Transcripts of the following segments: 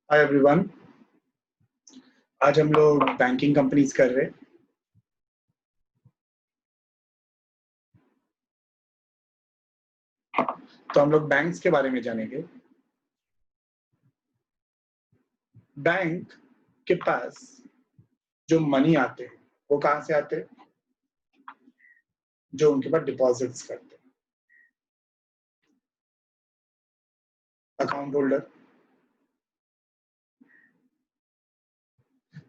Hi everyone. आज हम लोग बैंकिंग कंपनीज कर रहे हैं। तो हम लोग बैंक्स के बारे में जानेंगे। बैंक के पास जो मनी आते हैं वो कहाँ से आते हैं? जो उनके पास डिपॉजिट्स करते हैं, अकाउंट होल्डर।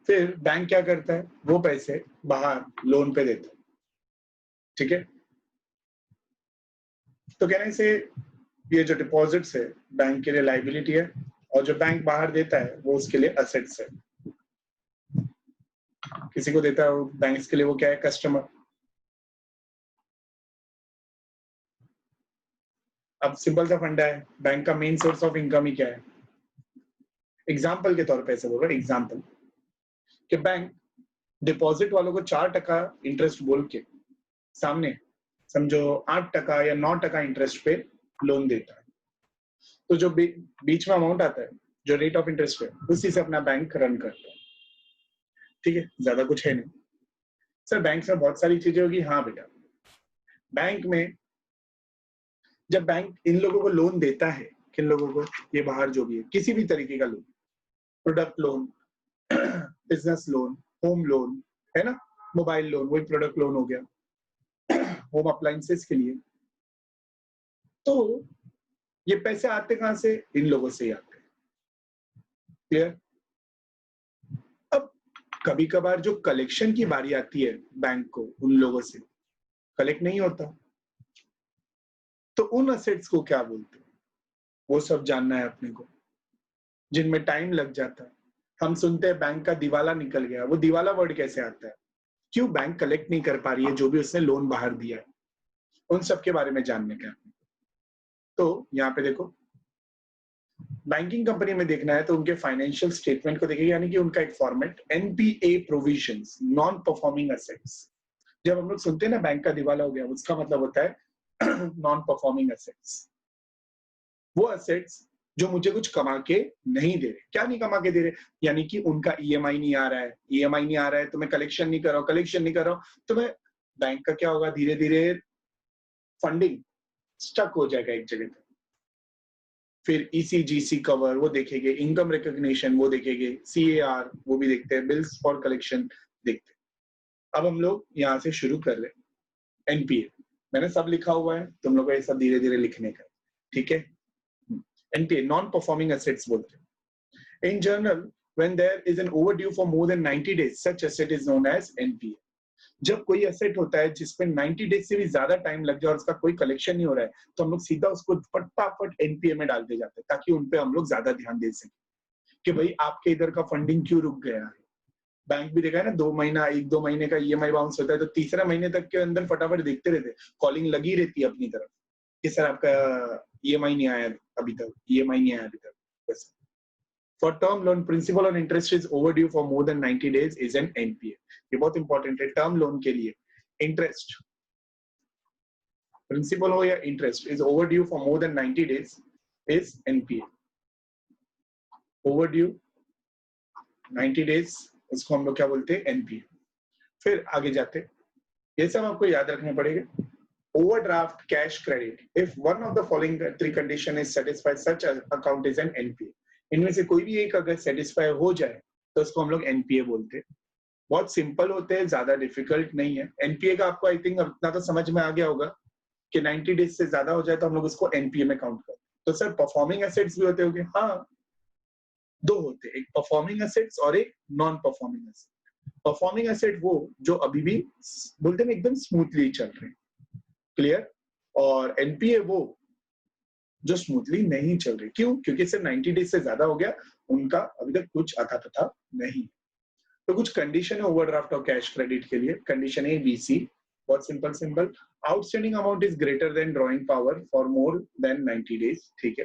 फिर बैंक क्या करता है? वो पैसे बाहर लोन पे देता है। ठीक है, तो कहने से ये जो डिपॉजिट्स है बैंक के लिए लाइबिलिटी है, और जो बैंक बाहर देता है वो उसके लिए असेट्स है। किसी को देता है बैंक के लिए, वो क्या है? कस्टमर। अब सिंपल सा फंडा है, बैंक का मेन सोर्स ऑफ इनकम ही क्या है? एग्जाम्पल के तौर पे ऐसे बोल रहा हूं, एग्जाम्पल कि बैंक डिपॉजिट वालों को 4% इंटरेस्ट बोल के सामने समझो 8% या 9% इंटरेस्ट पे लोन देता है। तो जो बीच में अमाउंट आता है, जो रेट ऑफ इंटरेस्ट है, उसी से अपना बैंक रन करता है। ठीक है, ज्यादा कुछ है नहीं सर। बैंक में बहुत सारी चीजें होगी। हाँ बेटा, बैंक में जब बैंक इन लोगों को लोन देता है, किन लोगों को? ये बाहर जो भी है, किसी भी तरीके का loan, product loan, business loan, home loan, है ना, मोबाइल लोन, वही प्रोडक्ट लोन हो गया, होम अप्लायंसेस के लिए। तो ये पैसे आते कहां से? इन लोगों से ही आते हैं। क्लियर? अब कभी कभार जो कलेक्शन की बारी आती है बैंक को उन लोगों से, कलेक्ट नहीं होता, तो उन असेट्स को क्या बोलते हैं? वो सब जानना है अपने को, जिनमें टाइम लग जाता है। हम सुनते हैं बैंक का दिवाला निकल गया। वो दिवाला वर्ड कैसे आता है? क्यों बैंक कलेक्ट नहीं कर पा रही है जो भी उसने लोन बाहर दिया है? उन सब के बारे में जानने का। तो यहाँ पे देखो, बैंकिंग कंपनी में देखना है तो उनके फाइनेंशियल स्टेटमेंट को देखिए, यानी कि उनका एक format NPA provisions, non performing assets. जब हम लोग सुनते हैं ना बैंक का दिवाला हो गया, उसका मतलब होता है नॉन परफॉर्मिंग एसेट्स। वो एसेट्स जो मुझे कुछ कमा के नहीं दे रहे। क्या नहीं कमा के दे रहे? यानी कि उनका ईएमआई नहीं आ रहा है। ईएमआई नहीं आ रहा है तो मैं कलेक्शन नहीं कर रहा हूँ, कलेक्शन नहीं कर रहा हूँ तो मैं, बैंक का क्या होगा? धीरे धीरे फंडिंग स्टक हो जाएगा एक जगह पे। फिर ईसीजीसी कवर वो देखेंगे, इनकम रिकॉग्निशन वो देखेंगे, सीएआर वो भी देखते हैं, बिल्स फॉर कलेक्शन देखते हैं। अब हम लोग यहाँ से शुरू कर रहे हैं। एनपीए मैंने सब लिखा हुआ है, तुम लोग को ये सब धीरे धीरे लिखने का। ठीक है, एनपीए नॉन परफॉर्मिंग एसेट्स बोलते हैं। In general when there is an overdue for more than 90 days, such asset is known as NPA. जब कोई एसेट होता है जिसपे 90 डेज से भी ज्यादा टाइम लग जाए और उसका कोई कलेक्शन नहीं हो रहा है, तो हम लोग सीधा उसको फटाफट एनपीए में डालते जाते हैं, ताकि उनपे हम लोग ज्यादा ध्यान दे सकें कि भाई आपके इधर का फंडिंग क्यों रुक गया है। बैंक भी देखा है ना, 2 महीना, 1-2 महीने का ईएमआई बाउंस होता है तो तीसरा महीने तक के अंदर फटाफट देखते रहते, कॉलिंग लगी रहती है अपनी तरफ कि सर आपका ईएमआई नहीं आया अभी तक, ईएमआई नहीं आया अभी तक। बस For term loan, principal और interest is overdue for more than 90 days is an NPA. ये बहुत इंपॉर्टेंट है। टर्म लोन के लिए इंटरेस्ट, प्रिंसिपल हो या interest, is overdue for more than 90 days is NPA. Overdue 90 days, उसको हम लोग क्या बोलते हैं? NPA। फिर आगे जाते, ये सब आपको याद रखने पड़ेगा। Overdraft, cash credit. If one of the following three condition is satisfied, such an account is an NPA. इनमें से कोई भी एक अगर सेटिस्फाई हो जाए तो उसको हम लोग एनपीए बोलते हैं। बहुत सिंपल होते हैं, ज्यादा डिफिकल्ट नहीं है। एनपीए का आपको आई थिंक इतना तो समझ में आ गया होगा कि 90 डेज से ज्यादा हो जाए तो हम लोग उसको एनपीए में काउंट करते हैं। तो सर परफॉर्मिंग एसेट्स भी होते होंगे? हाँ, दो होते हैं, एक परफॉर्मिंग एसेट्स और एक non performing asset. Performing asset वो जो अभी भी बोलते हैं एकदम स्मूथली चल रहे हैं। क्लियर? और एनपीए वो जो स्मूथली नहीं चल रही। क्यों? क्योंकि सिर्फ 90 डेज से ज्यादा हो गया, उनका अभी तक कुछ आता पता नहीं। तो कुछ कंडीशन है ओवरड्राफ्ट और कैश क्रेडिट के लिए। कंडीशन ए बी सी, बहुत simple simple. Outstanding amount is greater than drawing power for more than 90 days. ठीक है।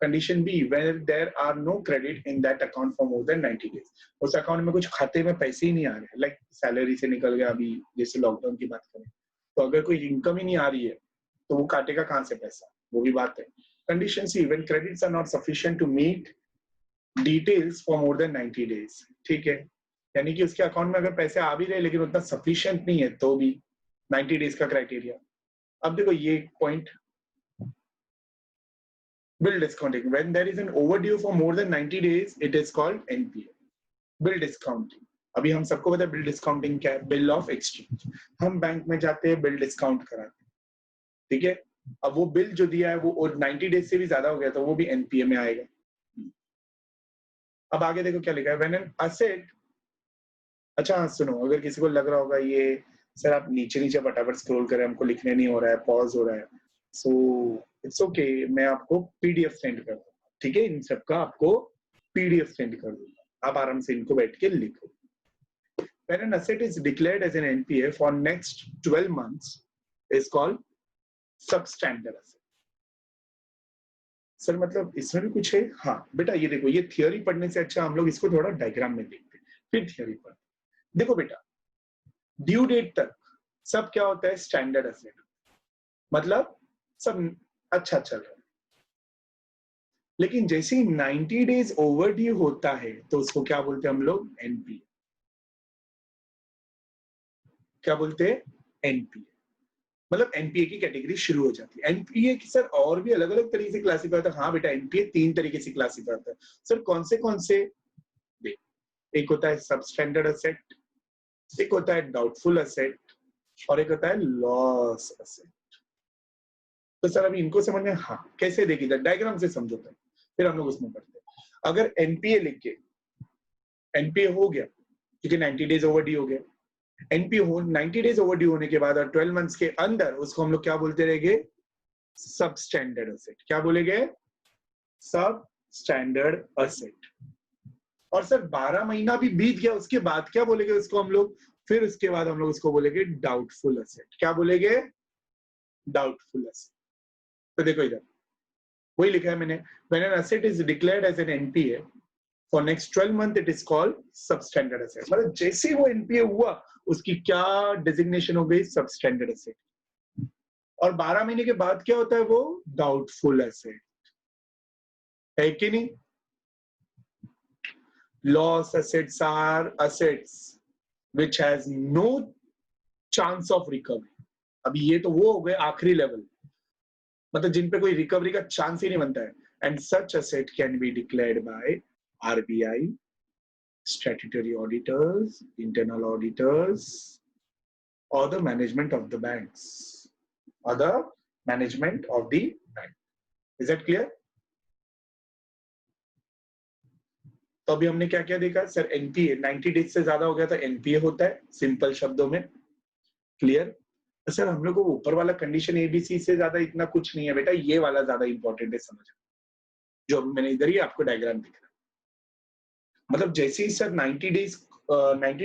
Condition B, where there are no credit in that account for more than 90 days. उस account में कुछ खाते में पैसे ही नहीं आ रहे, लाइक सैलरी से निकल गया, अभी जैसे लॉकडाउन की बात करें तो अगर कोई इनकम ही नहीं आ रही है तो वो काटेगा कहाँ से पैसा? वो भी बात है। Condition C, when credits are not sufficient to meet details for more than 90 days, ठीक है, यानी कि उसके अकाउंट में अगर पैसे आ भी रहे लेकिन उतना सफिशिएंट नहीं है तो भी 90 डेज का क्राइटेरिया। अब देखो ये point, bill discounting, when there is an overdue for more than 90 days it is called NPA. Bill discounting, अभी हम सबको पता है बिल डिस्काउंटिंग क्या है, बिल ऑफ एक्सचेंज। हम बैंक में जाते हैं, बिल डिस्काउंट कराते हैं, ठीक है। अब वो बिल जो दिया है वो 90 डेज से भी ज्यादा हो गया तो वो भी एनपीए में आएगा। अब आगे देखो क्या लिखा है, व्हेन एन असेट, अच्छा हाँ सुनो, अगर किसी को लग रहा होगा ये सर आप नीचे नीचे फटाफट स्क्रॉल करें, हमको लिखने नहीं हो रहा है, पॉज हो रहा है, सो इट्स ओके, मैं आपको पीडीएफ सेंड कर दूंगा, ठीक है, इन सब का आपको पीडीएफ सेंड कर दूंगा, आप आराम से इनको बैठ के लिखो। When an asset is declared as an NPA for next 12 months is called substandard asset. Sir मतलब इसमें भी कुछ है? हाँ बेटा ये देखो, ये थियोरी पढ़ने से अच्छा हम लोग इसको थोड़ा डायग्राम में देखते हैं फिर थियोरी पढ़ते। देखो बेटा, ड्यू डेट तक सब क्या होता है, स्टैंडर्ड एसेट, मतलब सब अच्छा चल रहा है, लेकिन जैसे ही 90 डेज ओवरड्यू होता है तो उसको क्या बोलते हैं हम लोग, एनपीए। क्या बोलते हैं, एनपीए, मतलब एनपीए की कैटेगरी शुरू हो जाती है। एनपीए की सर और भी अलग अलग तरीके से क्लासिफाई होता है, हाँ बेटा एनपीए 3 तरीके से क्लासिफाई होता है। सर कौन से, एक होता है सबस्टैंडर्ड एसेट, एक होता है डाउटफुल एसेट, और एक होता है लॉस एसेट। तो सर अभी इनको समझ में, हाँ कैसे देखिए, डायग्राम से समझो फिर हम लोग उसमें पढ़ते हैं। अगर एनपीए लिख के, एनपीए हो गया क्योंकि 90 डेज ओवरड्यू हो गया, एनपीए हो 90 डेज ओवरड्यू होने के बाद और 12 मंथ्स के अंदर उसको हम लोग क्या बोलते रहेंगे, सब स्टैंडर्ड एसेट। क्या बोलेंगे, सब स्टैंडर्ड एसेट। और सर 12 महीना भी बीत गया उसके बाद क्या बोलेंगे उसको हम लोग, फिर उसके बाद हम लोग उसको बोलेंगे डाउटफुल एसेट। क्या बोलेंगे, डाउटफुल एसेट। तो देखो इधर वही लिखा है मैंने, when an asset is declared as an NPA for next 12 month it is called substandard asset. मतलब जैसे ही वो एनपीए हुआ उसकी क्या डेजिग्नेशन हो गई, सबस्टैंडर्ड एसेट। और 12 महीने के बाद क्या होता है, वो डाउटफुल एसेट है कि नहीं। Loss assets are assets which has no chance of recovery. अभी ये तो वो हो गए आखिरी लेवल, मतलब जिन पे कोई रिकवरी का चांस ही नहीं बनता है। And such asset can be declared by RBI, statutory auditors, internal auditors, or the management of the banks, or the management of the bank. Is that clear? तो अभी हमने क्या क्या देखा सर, एनपीए 90 डेज से ज्यादा हो गया तो एनपीए होता है, सिंपल शब्दों में, क्लियर। सर हम लोग को ऊपर वाला कंडीशन एबीसी से ज्यादा इतना कुछ नहीं है बेटा, ये वाला ज्यादा इंपॉर्टेंट है समझना, जो मैंने इधर ही आपको डायग्राम दिख रहा है। मतलब जैसे ही सर 90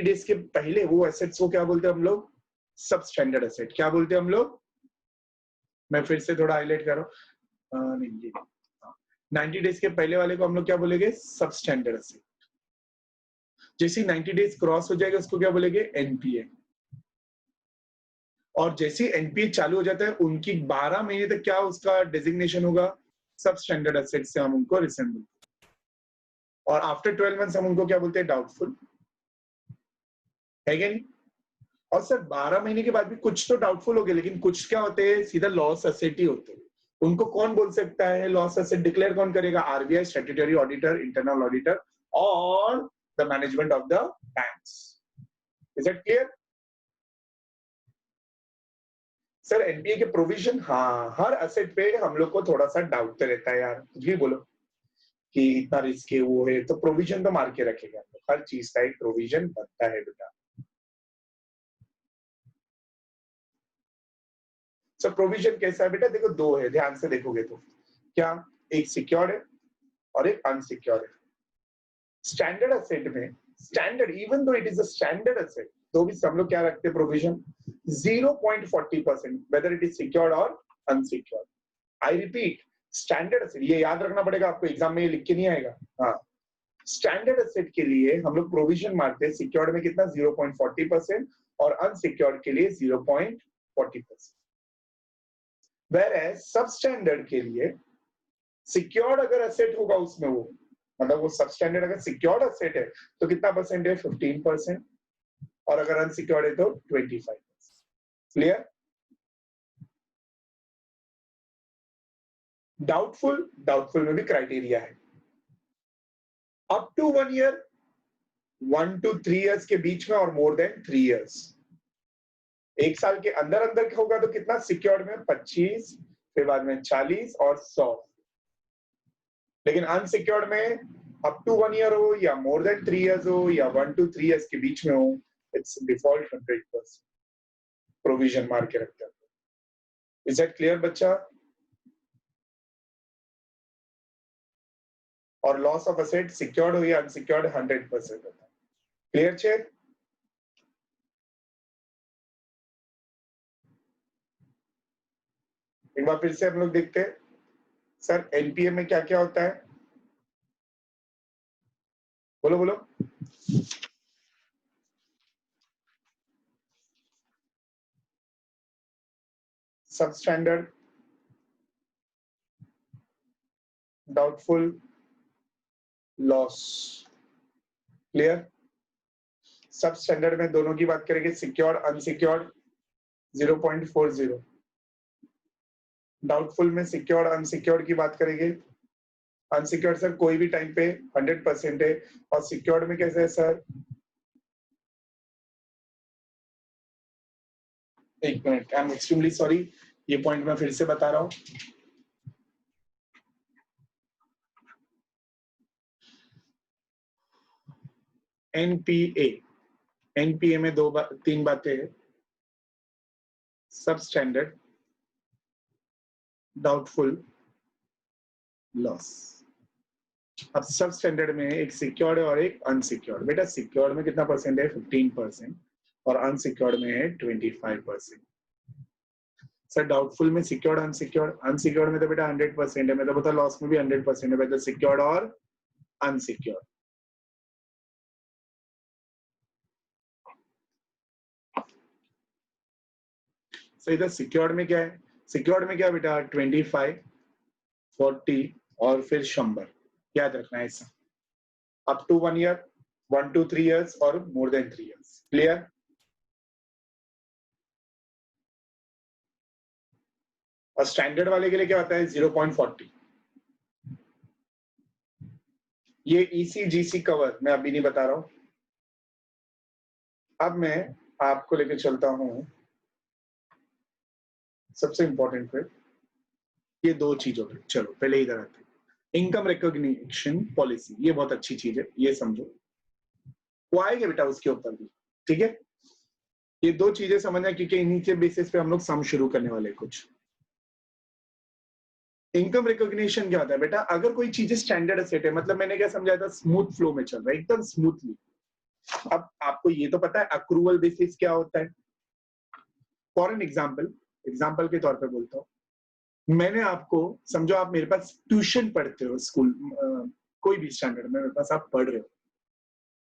डेज के पहले वो एसेट्स को क्या बोलते हैं हम लोग, सब स्टैंडर्ड एसेट। क्या बोलते हैं हम लोग, मैं फिर से थोड़ा हाईलाइट कर रहा हूँ, नहीं ये 90 डेज के पहले वाले को हम लोग क्या बोलेंगे, सब स्टैंडर्ड एसेट। जैसे 90 डेज क्रॉस हो जाएगा उसको क्या बोलेंगे, एनपीए। और जैसे एनपीए चालू हो जाता है उनकी 12 महीने तक क्या उसका डेजिग्नेशन होगा, सब स्टैंडर्ड एसेट से हम उनको रिसेंबल। और आफ्टर 12 मंथ्स हम उनको क्या बोलते हैं, डाउटफुल, है क्या नहीं। और सर 12 महीने के बाद भी कुछ तो डाउटफुल हो गए, लेकिन कुछ क्या होते हैं, सीधा लॉस एसेट ही होते हैं। उनको कौन बोल सकता है, लॉस एसेट डिक्लेयर कौन करेगा, RBI, statutory auditor, internal auditor, और the management of the banks. Is it clear. Sir NPA के प्रोविजन, हाँ हर एसेट पे हम लोग को थोड़ा सा डाउट रहता है यार, कुछ भी बोलो कि इतना रिस्क है वो है, तो प्रोविजन तो मार के रखेगा, हर चीज का एक प्रोविजन बनता है बेटा। सर प्रोविजन कैसा है बेटा, देखो दो है, ध्यान से देखोगे तो क्या, एक सिक्योर्ड है और एक अनसिक्योर्ड है। स्टैंडर्ड एसेट में, standard even though it is a standard asset, तो भी हम लोग क्या रखते हैं provision 0.40%, whether it is secured और unsecured. I repeat, standard asset, ये याद रखना पड़ेगा आपको, एग्जाम में ये लिख के नहीं आएगा। हाँ, स्टैंडर्ड एसेट के लिए हम लोग प्रोविजन मारते हैं, सिक्योर्ड में कितना 0.40% और अनसिक्योर्ड के लिए 0.40%। वेयर एज सब स्टैंडर्ड के लिए सिक्योर्ड अगर एसेट होगा उसमें वो मतलब वो सब स्टैंडर्ड अगर सिक्योर्ड एसेट है तो कितना परसेंट है? 15%, और अगर अनसिक्योर्ड है तो 25%। क्लियर? डाउटफुल, डाउटफुल में भी क्राइटेरिया है, up to 1 year, 1 to 3 years के बीच में, और मोर देन 3 इयर्स। 1 साल के अंदर अंदर होगा तो कितना? सिक्योर्ड में 25, फिर बाद में 40 और 100। लेकिन अनसिक्योर्ड में अप टू 1 ईयर हो या मोर देन 3 इयर्स हो या 1 to 3 इयर्स के बीच में हो, इट्स डिफॉल्ट 100% प्रोविजन मार के रखते हैं। इज दैट क्लियर बच्चा? और लॉस ऑफ एसेट सिक्योर्ड हो या अनसिक्योर्ड 100% होता है। क्लियर छे? एक बार फिर से हम लोग देखते हैं सर एनपीए में क्या क्या होता है। बोलो बोलो। सब स्टैंडर्ड, डाउटफुल, लॉस। क्लियर? सब स्टैंडर्ड में दोनों की बात करेंगे, सिक्योर्ड अनसिक्योर्ड 0.40। डाउटफुल में सिक्योर्ड अनसिक्योर्ड की बात करेंगे। अनसिक्योर्ड सर कोई भी टाइम पे 100% है, और सिक्योर्ड में कैसे है सर? एक minute, I am extremely sorry, ये पॉइंट मैं फिर से बता रहा हूं। एनपीए, एनपीए में तीन बातें हैं, सब स्टैंडर्ड, डाउटफुल, लॉस। अब सब स्टैंडर्ड में एक सिक्योर्ड है और एक अनसिक्योर्ड। बेटा सिक्योर्ड में कितना परसेंट है? 15%, और अनसिक्योर्ड में है 25%। सर डाउटफुल में सिक्योर्ड अनसिक्योर्ड, अनसिक्योर्ड में तो बेटा 100% है, मैं तो बता लॉस में भी 100% है बेटा, सिक्योर्ड और अनसिक्योर्ड। सो इधर सिक्योर्ड में क्या है? सिक्योर्ड में क्या बेटा? 25, 40 और फिर 100, याद रखना है ऐसा। Up to 1 year, 1 to 3 years और मोर देन 3 इयर्स। क्लियर? और स्टैंडर्ड वाले के लिए क्या होता है? 0.40। ये ईसीजीसी कवर मैं अभी नहीं बता रहा हूं। अब मैं आपको लेके चलता हूं सबसे इंपॉर्टेंट पे, ये दो चीजों पे। चलो पहले इधर आते हैं, इनकम रिकॉग्निशन पॉलिसी, ये बहुत अच्छी चीज है, ये समझो, वो आएगा बेटा उसके ऊपर भी। ठीक है, ये दो चीजें समझना, क्योंकि इन्हीं के बेसिस पे हम लोग सम शुरू करने वाले कुछ। इनकम रिकॉग्निशन क्या होता है बेटा? अगर कोई चीज स्टैंडर्ड एसेट है, मतलब मैंने क्या समझाया था, स्मूथ फ्लो में चल रहा है एकदम स्मूथली। अब आपको ये तो पता है अक्रूवल बेसिस क्या होता है। फॉर एन एग्जाम्पल, एग्जाम्पल के तौर पे बोलता हूँ, मैंने आपको, समझो आप मेरे पास ट्यूशन पढ़ते हो, स्कूल कोई भी स्टैंडर्ड में मेरे पास आप पढ़ रहे हो,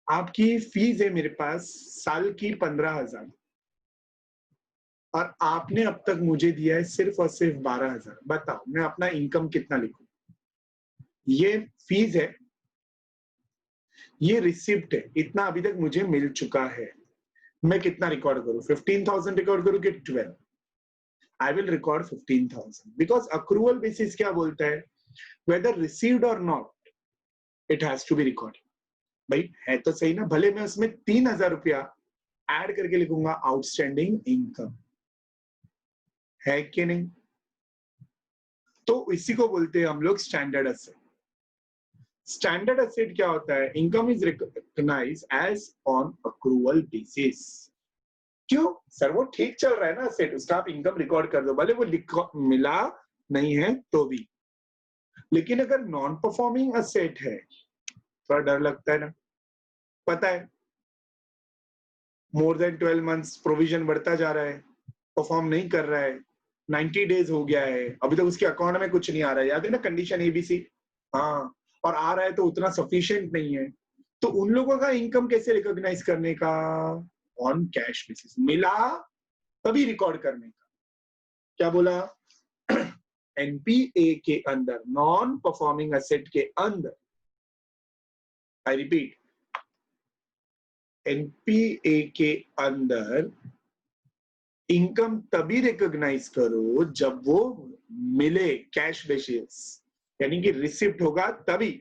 आपकी फीस है मेरे पास साल की 15,000, और आपने अब तक मुझे दिया है सिर्फ और सिर्फ 12,000। बताओ मैं अपना इनकम कितना लिखूं? ये फीस है, ये रिसिप्ट है, इतना अभी तक मुझे मिल चुका है, मैं कितना रिकॉर्ड करूं? 15,000 रिकॉर्ड करूं कि 12? I will record 15,000, because accrual basis क्या बोलता है, वेदर रिसीव्ड और not, it has to be record. भाई है तो सही ना, भले मैं उसमें 3,000 रुपया ऐड करके लिखूंगा आउटस्टैंडिंग इनकम, है कि नहीं? तो इसी को बोलते हैं हम लोग स्टैंडर्ड एसेट। स्टैंडर्ड एसेट क्या होता है? Income is recognise as on accrual basis. क्यों सर? वो ठीक चल रहा है ना एसेट, उसका आप इनकम रिकॉर्ड कर दो, भले वो मिला नहीं है तो भी। लेकिन अगर नॉन परफॉर्मिंग एसेट है, थोड़ा डर लगता है ना, पता है मोर देन 12 मंथ्स प्रोविजन बढ़ता जा रहा है, परफॉर्म नहीं कर रहा है, 90 डेज हो गया है, अभी तक उसके अकाउंट में कुछ नहीं आ रहा है, याद है ना कंडीशन एबीसी? हाँ, और आ रहा है तो उतना सफिशिएंट नहीं है, तो उन लोगों का इनकम कैसे रिकॉग्नाइज करने का? ऑन कैश बेसिस, मिला तभी रिकॉर्ड करने का। क्या बोला? एनपीए के अंदर, नॉन परफॉर्मिंग एसेट के अंदर आई रिपीट, एनपीए के अंदर इनकम तभी रिकॉग्नाइज करो जब वो मिले कैश बेसिस, यानी कि रिसिप्ट होगा तभी।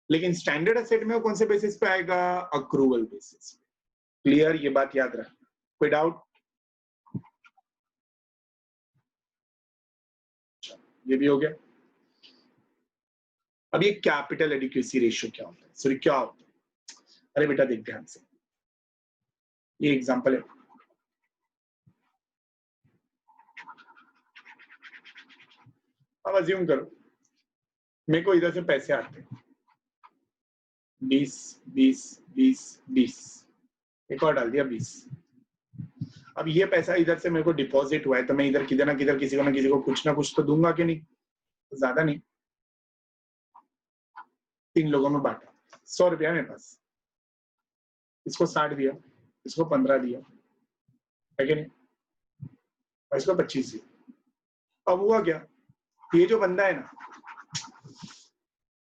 लेकिन स्टैंडर्ड एसेट में वो कौन से बेसिस पे आएगा? अक्रूवल बेसिस पे। क्लियर? ये बात याद रख। कोई डाउट? ये भी हो गया। अब ये कैपिटल एडिक्वेसी रेशियो क्या होता है? सॉरी, क्या होता है? अरे बेटा देख ध्यान से, ये एग्जांपल है। अब अज्यूम करो मेरे को इधर से पैसे आते हैं 20 20 20 20, एक और डाल दिया 20। अब ये पैसा इधर से मेरे को डिपॉजिट हुआ है, तो मैं इधर किधर ना किधर किसी को ना किसी को कुछ ना कुछ तो दूंगा कि नहीं? तो ज्यादा नहीं, 3 लोगों में बांटा। 100 रुपया मेरे पास, इसको 60 दिया, इसको 15 दिया, है कि नहीं? और इसको 25 दिया। अब हुआ क्या? ये जो बंदा है ना,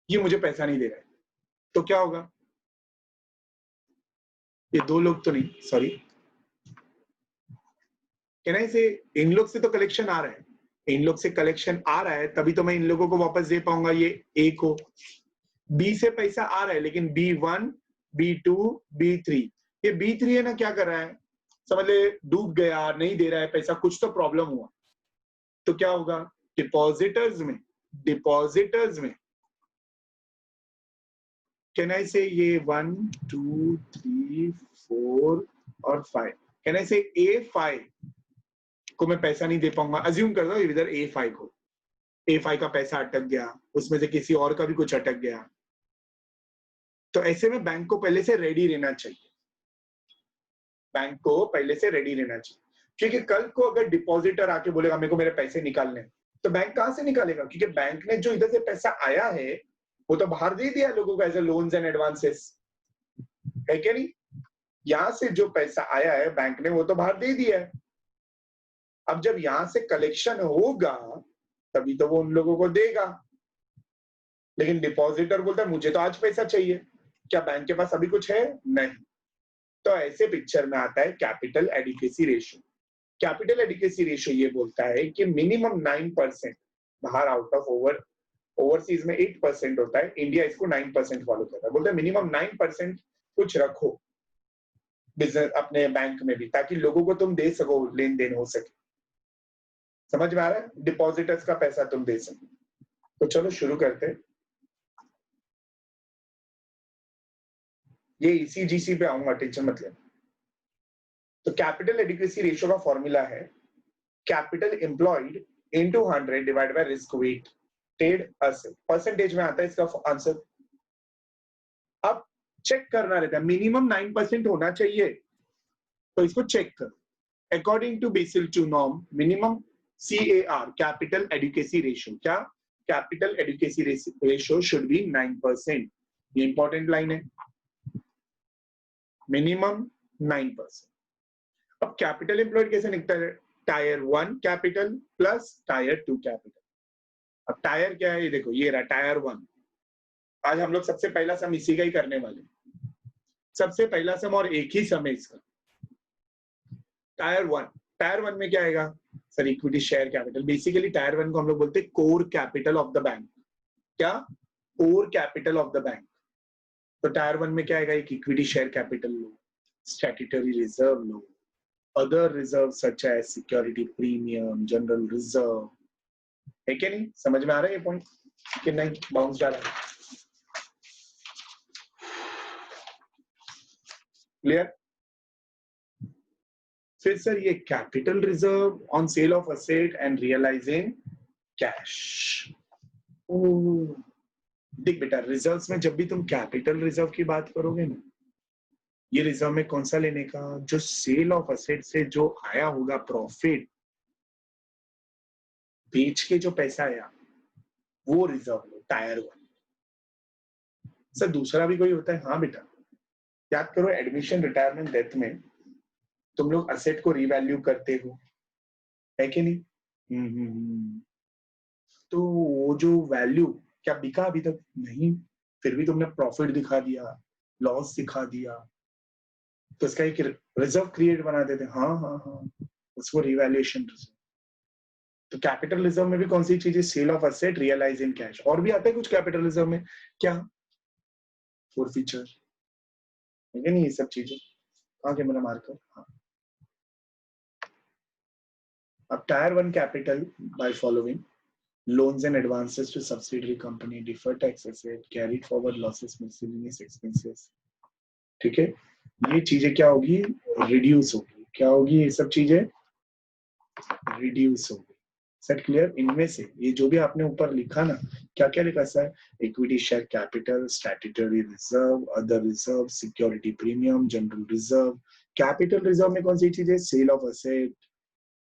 ये मुझे पैसा नहीं दे रहा है, तो क्या होगा? ये 2 लोग तो नहीं, सॉरी, कहना से इन लोग से तो कलेक्शन आ रहा है, इन लोग से कलेक्शन आ रहा है तभी तो मैं इन लोगों को वापस दे पाऊंगा। ये ए को, बी से पैसा आ रहा है लेकिन B1 B2 B3, ये B3 है ना, क्या कर रहा है? समझ ले डूब गया, नहीं दे रहा है पैसा, कुछ तो प्रॉब्लम हुआ। तो क्या होगा? डिपॉजिटर्स में कैन आई से ये 1 2 3 4 और 5, कैन आई से A5 को मैं पैसा नहीं दे पाऊंगा। अज्यूम करता हूँ इधर A5 को, A5 का पैसा अटक गया, उसमें से किसी और का भी कुछ अटक गया, तो ऐसे में बैंक को पहले से रेडी रहना चाहिए। बैंक को पहले से रेडी रहना चाहिए, क्योंकि कल को अगर डिपॉजिटर आके बोलेगा मेरे को मेरे पैसे निकालने, तो बैंक कहां से निकालेगा? क्योंकि बैंक ने जो इधर से पैसा आया है वो तो बाहर दे दिया लोगों को as a loans and advances, है क्या नहीं? यहां से जो पैसा आया है बैंक ने वो तो बाहर दे दिया है। अब जब यहां से कलेक्शन होगा तभी तो वो उन लोगों को देगा, लेकिन डिपॉजिटर बोलता है मुझे तो आज पैसा चाहिए, क्या बैंक के पास अभी कुछ है? नहीं। तो ऐसे पिक्चर में आता है capital adequacy ratio. Capital adequacy ratio ये बोलता है कि मिनिमम 9%, बाहर आउट ऑफ ओवरसीज में 8% होता है, इंडिया इसको 9% फॉलो करता है। बोलते हैं मिनिमम 9% कुछ रखो बिजनेस अपने बैंक में भी, ताकि लोगों को तुम दे सको, लेन देन हो सके। समझ में आ रहा है? डिपॉजिटर्स का पैसा तुम दे सको। तो चलो शुरू करते हैं। ये ECGC पे आऊंगा, टेंशन मत लेना। तो कैपिटल एडिक्वेसी रेशियो का फॉर्मूला है capital employed into 100 divide by risk weighted asset, percentage में आता है इसका आंसर। अब चेक करना रहता है, मिनिमम 9% होना चाहिए, तो इसको चेक करो। According to Basel 2 norm, minimum CAR capital adequacy ratio, क्या? Capital adequacy ratio should be 9%। ये इंपॉर्टेंट लाइन है, मिनिमम 9%। अब कैपिटल एम्प्लॉयड कैसे निकलता है? Tyre 1 capital plus tier 2 capital. अब टायर क्या है? ये देखो, ये रहा टायर 1। आज हम लोग सबसे पहला सम इसी का ही करने वाले, सबसे पहला सम और एक ही सम है इसका। टायर 1 में क्या आएगा sir? Equity share capital. Basically tier 1 को हम लोग बोलते हैं core capital of the bank. क्या? Core capital of the bank. तो टायर 1 में क्या आएगा? एक इक्विटी शेयर कैपिटल लो, स्टैट्यूटरी रिजर्व लो, other reserve such as security premium, general reserve, है क्या नहीं? समझ में आ रहा है ये पॉइंट कि नहीं? बाउंस जा रहा है? क्लियर? फिर सर ये capital reserve on sale of asset and realising cash. देख बेटा, रिजर्व्स में जब भी तुम कैपिटल रिजर्व की बात करोगे ना, ये रिजर्व में कौन सा लेने का? जो सेल ऑफ असेट से जो आया होगा प्रॉफिट, बेच के जो पैसा आया, वो रिजर्व लो, टायर 1। सर दूसरा भी कोई होता है? हाँ बेटा, याद करो एडमिशन, रिटायरमेंट, डेथ में तुम लोग असेट को रीवैल्यू करते हो, है कि नहीं? तो वो जो वैल्यू क्या बिका अभी तक? नहीं। फिर भी तुमने प्रॉफिट दिखा दिया, लॉस दिखा दिया, तो इसका एक रिजर्व क्रिएट बना देते। हाँ हाँ हाँ, उसको रिवैल्यूएशन रिजर्व। तो कैपिटल रिजर्व में भी कौन सी चीज है? Sale of asset, realise in cash. और भी आता है कुछ कैपिटल रिजर्व में? क्या? फोर फीचर, ठीक है नहीं? ये सब चीजें कहाँ के मेरा मार्कर? हाँ। अब tyre one capital by following loans and advances to subsidiary company, deferred tax asset, carried forward losses, miscellaneous expenses। ठीक है, ये चीजें क्या होगी? रिड्यूस होगी। क्या होगी? ये सब चीजें रिड्यूस होगी। Set clear? इनमें से ये जो भी आपने ऊपर लिखा ना, क्या क्या लिखा sir? Equity share capital, statutory reserve, other reserve, security premium, general reserve. Capital reserve में कौन सी चीज है? सेल ऑफ असेट,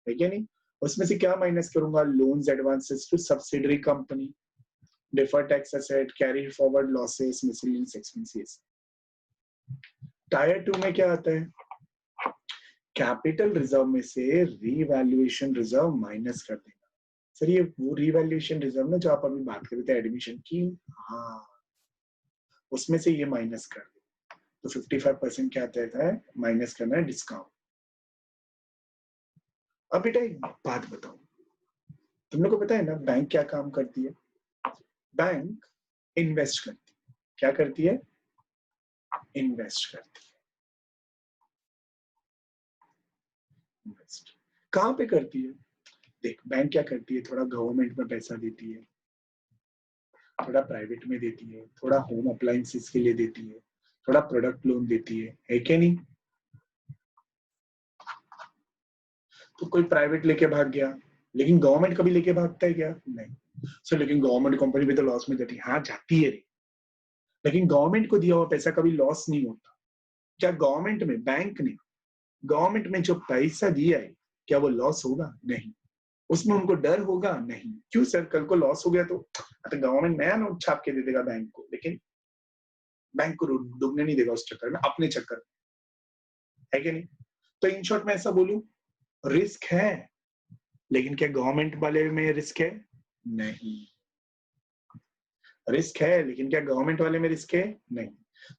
है क्या नहीं? उसमें से क्या माइनस करूंगा? Loans advances to subsidiary company, deferred tax asset, carry forward losses, miscellaneous expenses। Tier two में क्या आता है? कैपिटल रिजर्व में से रीवैल्यूएशन रिजर्व माइनस कर देना। सर ये वो रीवैल्यूएशन रिजर्व ना जो आप अभी बात कर रहे थे एडमिशन की, हाँ, उसमें से ये माइनस कर दो। तो 55% क्या आता है? माइनस करना है डिस्काउंट। अब बेटा एक बात बताओ, तुम लोग को पता है ना बैंक क्या काम करती है? बैंक इन्वेस्ट करती है। क्या करती है? इन्वेस्ट करती है। इन्वेस्ट कहाँ पे करती है? देख, बैंक क्या करती है? थोड़ा गवर्नमेंट में पैसा देती है, थोड़ा प्राइवेट में देती है, थोड़ा होम अप्लायंसेस के लिए देती है, थोड़ा प्रोडक्ट लोन देती है क्या नहीं? तो कोई प्राइवेट लेके भाग गया, लेकिन गवर्नमेंट कभी लेके भागता है क्या? नहीं। सो लेकिन गवर्नमेंट कंपनी भी तो लॉस में जाती है। हाँ जाती है रे, लेकिन गवर्नमेंट को दिया हुआ पैसा कभी लॉस नहीं होता। क्या गवर्नमेंट में, बैंक ने गवर्नमेंट में जो पैसा दिया है, क्या वो लॉस होगा? नहीं। उसमें उनको डर होगा? नहीं। क्यों सर? कल को लॉस हो गया तो गवर्नमेंट नया नोट छाप के दे देगा बैंक को, लेकिन बैंक को डूबने नहीं देगा उस चक्कर में, अपने चक्कर में, है कि नहीं? तो इन शॉर्ट में ऐसा बोलूं, रिस्क है, लेकिन क्या गवर्नमेंट वाले में रिस्क है? नहीं। रिस्क है, लेकिन क्या गवर्नमेंट वाले में रिस्क है? नहीं।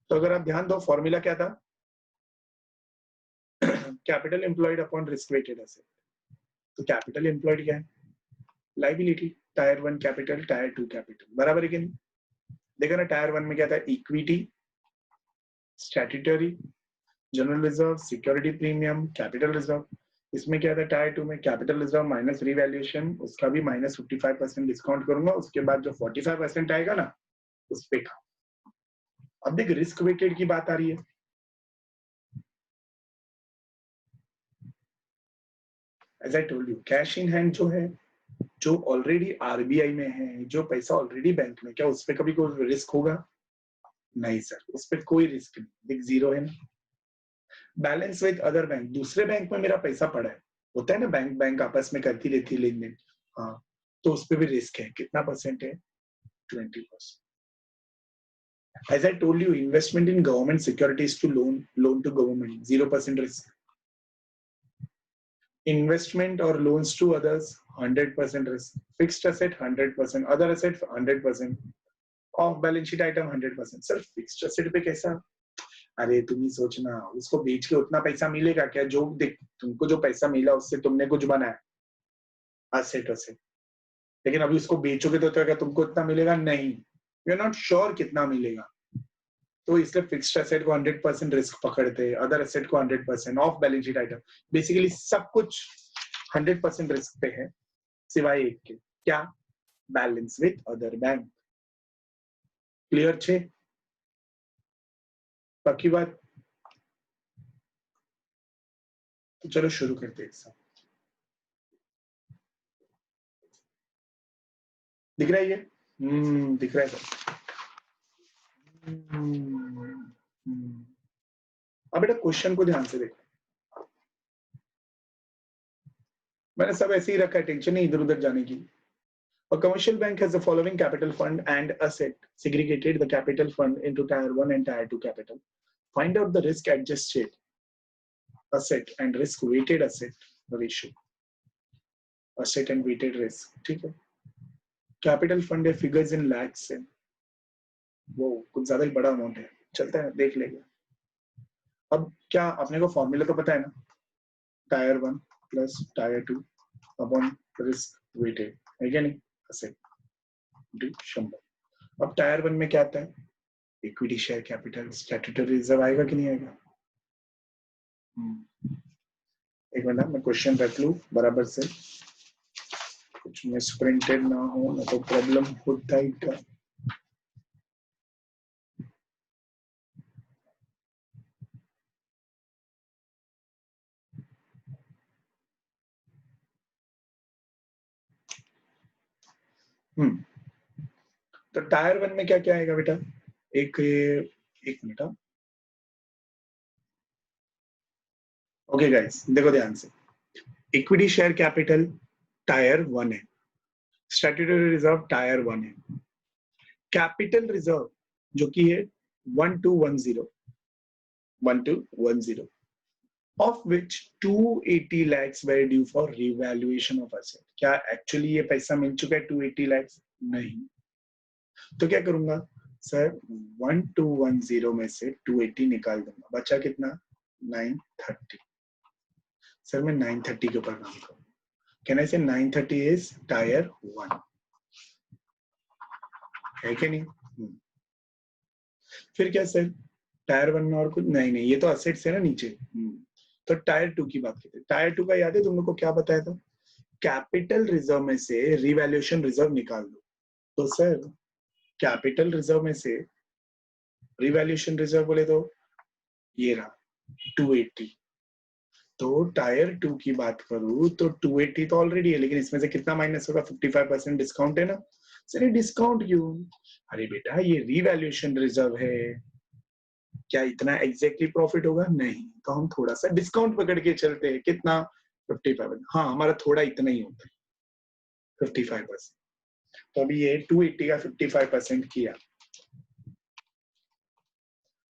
तो अगर आप ध्यान दो, फॉर्मूला क्या था? Capital employed upon risk weighted asset. तो कैपिटल एम्प्लॉयड क्या है? Liability. Tier one capital, tier two capital, बराबर है कि नहीं? देखा ना, टायर वन में क्या था? Equity, statutory, general reserve, security premium, capital reserve. इसमें क्या था? टायर टू में कैपिटल रिजर्व माइनस रिवैल्यूएशन, उसका भी माइनस 55% डिस्काउंट करूंगा, उसके बाद जो 45% आएगा ना उस पे का। अब देख, रिस्क वेटेड की बात आ रही है। As I told you, cash in hand जो है, जो ऑलरेडी आरबीआई में है, जो पैसा ऑलरेडी बैंक में, क्या उस पर कभी कोई रिस्क होगा? नहीं सर, उस पर कोई रिस्क नहीं, देख जीरो है ना। बैलेंस विद अदर बैंक, दूसरे बैंक में मेरा पैसा पड़ा है, होता है ना, बैंक बैंक आपस में करती रहती है लेन देन, हाँ, तो उस पर भी रिस्क है। कितना परसेंट है? 20%। As I told you, investment in government securities to loan to government, 0% risk. Investment और loans to others, 100% risk. Fixed asset 100%, other asset 100%, off balance sheet item 100%। Sir fixed asset पे कैसा? अरे तुम ही सोचना, उसको बेच के उतना पैसा मिलेगा क्या? जो देख, तुमको जो पैसा मिला उससे तुमने कुछ बनाया, एसेट एसेट, लेकिन अभी उसको बेचोगे तो क्या तुमको इतना मिलेगा? नहीं, यू आर नॉट श्योर कितना मिलेगा। तो इसलिए फिक्स्ड एसेट को 100% रिस्क पकड़ते हैं, अदर एसेट को 100%, off balance sheet item, basically सब कुछ 100% रिस्क पे है, सिवाय एक के। क्या? Balance with other bank. Clear छे? बाकी बात, तो चलो शुरू करते हैं सब। दिख रहा है ये? दिख रहा है सब। अब बेटा क्वेश्चन को ध्यान से देखो, मैंने सब ऐसे ही रखा है, टेंशन नहीं इधर उधर जाने की। A commercial bank has the following capital fund and asset. Segregated the capital fund into tier 1 and tier 2 capital. Find out the risk adjusted asset and risk weighted asset ratio. Asset and weighted risk. ठीक है? Capital fund है, figures in lakhs है, वो कुछ ज्यादा ही बड़ा amount है, चलता है, देख लेंगे। अब क्या अपने को फॉर्मूला तो पता है ना, tier 1 plus tier 2 upon risk weighted, है क्या नहीं, असेट 100। अब टायर 1 में क्या आता है, equity share capital, statutory reserve आएगा कि नहीं आएगा? एक मिनट मैं क्वेश्चन रख लूं बराबर से, कुछ मिसप्रिंटेड ना हो, ना तो प्रॉब्लम होता ही था। तो टायर 1 में क्या क्या आएगा बेटा, एक मिनट। ओके गाइस देखो ध्यान से, इक्विटी शेयर कैपिटल टायर 1 है, स्टैट्यूटरी रिजर्व टायर 1 है, कैपिटल रिजर्व जो कि है 1210 of which 280 lakhs were due for revaluation of asset। क्या एक्चुअली ये पैसा मिल चुका है 280 lakhs? नहीं। तो क्या करूंगा सर, 1210 में से 280 निकाल दूंगा, बचा कितना, 930। सर मैं 930 के ऊपर काम करूंगा, कैन आई से 930 इज टायर 1, है कि नहीं? फिर क्या सर, टायर 1 में और कुछ नहीं, नहीं ये तो असेट्स है ना नीचे। तो टायर 2 की बात करते हैं। टायर 2 का याद है तुम लोग को क्या बताया था, कैपिटल रिजर्व में से रिवैल्यूएशन रिजर्व निकाल दो। तो सर कैपिटल रिजर्व में से रिवैल्यूएशन रिजर्व बोले तो ये रहा 280। तो टायर 2 की बात करूं तो 280 तो ऑलरेडी है, लेकिन इसमें से कितना माइनस होगा, 55% डिस्काउंट है ना। सर ये डिस्काउंट क्यों, अरे बेटा ये रिवैल्यूएशन रिजर्व है, क्या इतना एग्जैक्टली प्रॉफिट होगा, नहीं, तो हम थोड़ा सा डिस्काउंट पकड़ के चलते हैं, कितना, 55। हाँ हमारा थोड़ा इतना ही होता है 55%। तो अभी ये 280 का 55% किया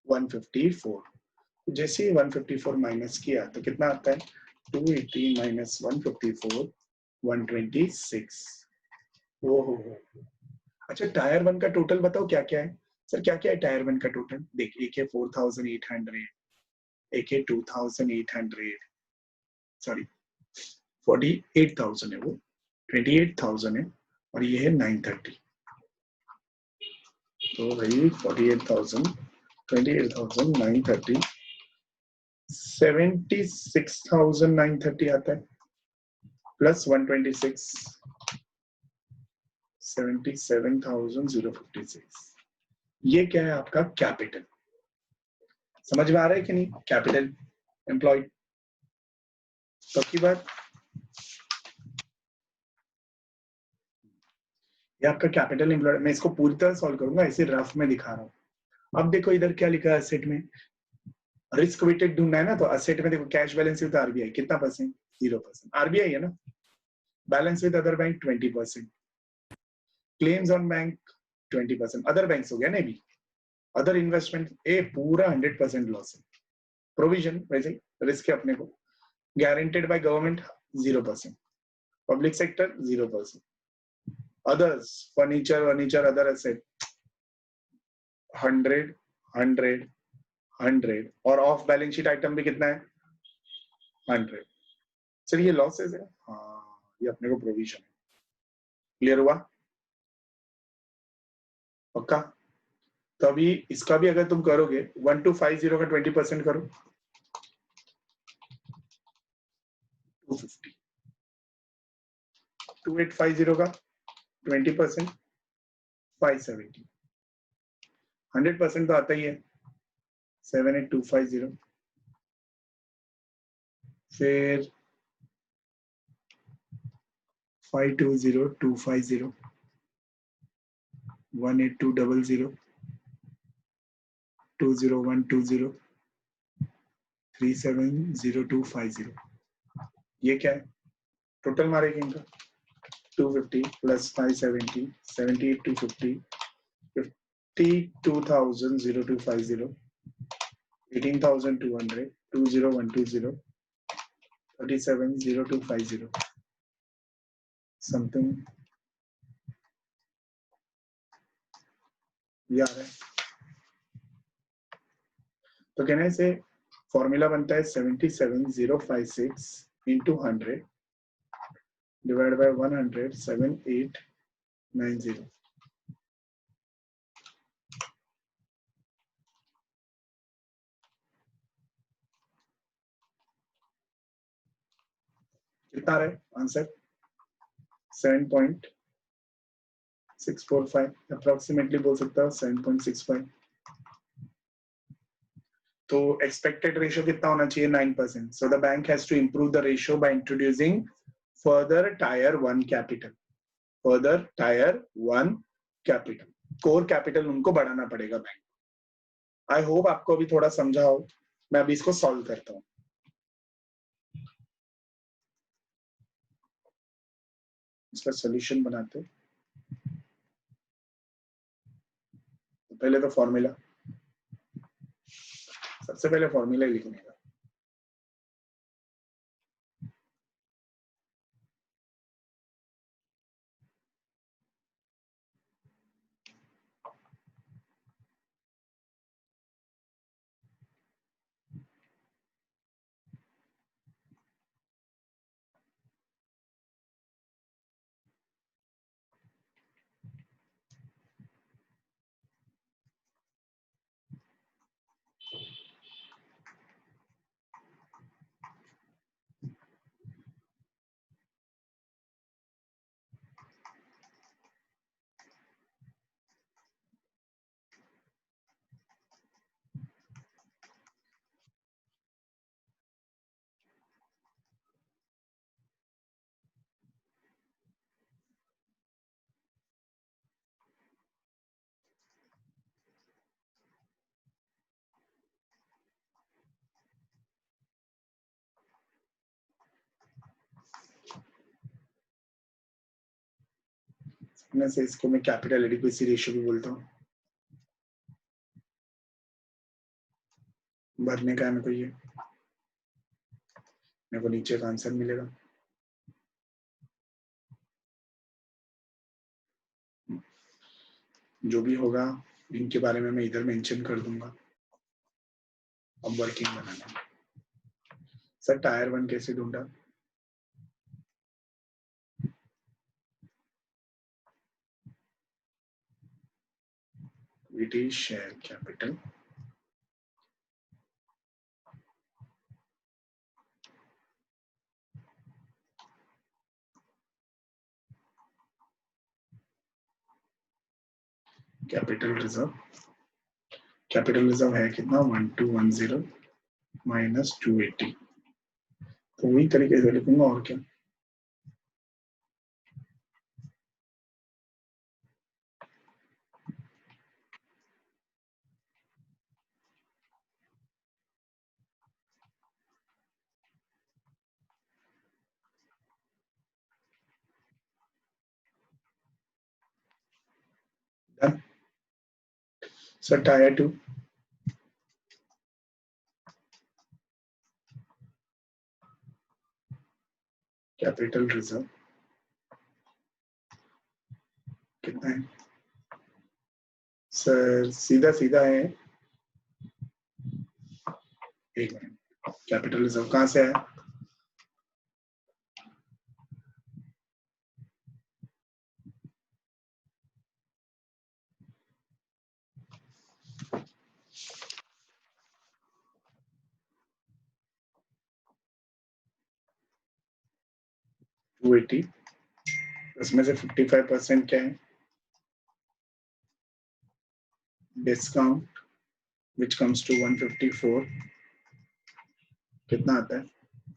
154, जैसे ही 154 माइनस किया तो कितना आता है, 280 माइनस 154 126। ओहो, अच्छा टायर 1 का टोटल बताओ क्या क्या है। सर क्या क्या है टायर 1 का टोटल, देख एक है 4800, एक है 2800, सॉरी 48,000 है वो, 28,000 है, और ये है 930। तो भाई 48,000 28,930 76,930 आता है, प्लस 126 77,056। ये क्या है आपका कैपिटल, समझ में आ रहा है कि नहीं, कैपिटल एम्प्लॉयड। तो की बात, ये आपका कैपिटल एम्प्लॉयड, मैं इसको पूरी तरह सॉल्व करूंगा, ऐसे रफ में दिखा रहा हूँ। अब देखो इधर क्या लिखा है एसेट में, रिस्क वेटेड ढूंढना है ना, तो एसेट में देखो कैश बैलेंस विद आरबीआई कितना परसेंट, 0%, आरबीआई है ना, balance with other bank 20%, claims on bank 20%, other banks हो गया ना भी, अदर इन्वेस्टमेंट ए पूरा 100% लॉस है, प्रोविजन वैसे रिस्क है अपने को, guaranteed by government 0%, public sector 0%, others furniture वर्नीचर अदर एसेट 100 100 100, और ऑफ बैलेंस शीट आइटम भी कितना है 100। सर ये लॉसेस है, हाँ ये अपने को प्रोविजन है, क्लियर हुआ, पक्का। तो अभी इसका भी अगर तुम करोगे 1250 का 20% करो 250, 2850 का 20% 570, 100% तो आता ही है 78250, फिर 520250, 18200, 20120, 370250। ये क्या है, टोटल मारेंगे इनका 250 प्लस 570 78250 52,00250 18,200 20120 370250 something ये आ रहा है। तो कहने से फॉर्मूला बनता है 77,056 into 100 divided by 100 7890। कितना आ रहा है आंसर? 7.645 अप्रोक्सीमेटली बोल सकता हूँ 7.65। तो एक्सपेक्टेड रेशियो कितना होना चाहिए? 9%। So the bank has to improve the ratio by introducing further tier 1 capital. Further tier 1 capital, core capital उनको बढ़ाना पड़ेगा बैंक। आई होप आपको अभी थोड़ा समझा हो। मैं अभी इसको सॉल्व करता हूँ। इसका सॉल्यूशन बनाते हैं। तो पहले तो फॉर्मूला, सबसे पहले फॉर्मूला लिखने का। से इसको मैं कैपिटल एडिक्वेसी रेशियो भी बोलता हूँ। भरने का है मेरे को, ये मेरे को नीचे का आंसर मिलेगा। जो भी होगा इनके बारे में मैं इधर मेंशन कर दूंगा। अब वर्किंग बनाना। सर टायर 1 कैसे ढूंढा? It is share capital capital reserve. Capital reserve है कितना? 1210 माइनस 280। तो वही तरीके से लिखूंगा और क्या। Done. Sir tyre 2। Capital reserve कितना है? सर सीधा सीधा है। एक मिनट, कैपिटल रिजर्व कहाँ से आया? टू 80। उसमें से 55% क्या है? Discount which comes to 154। कितना आता है?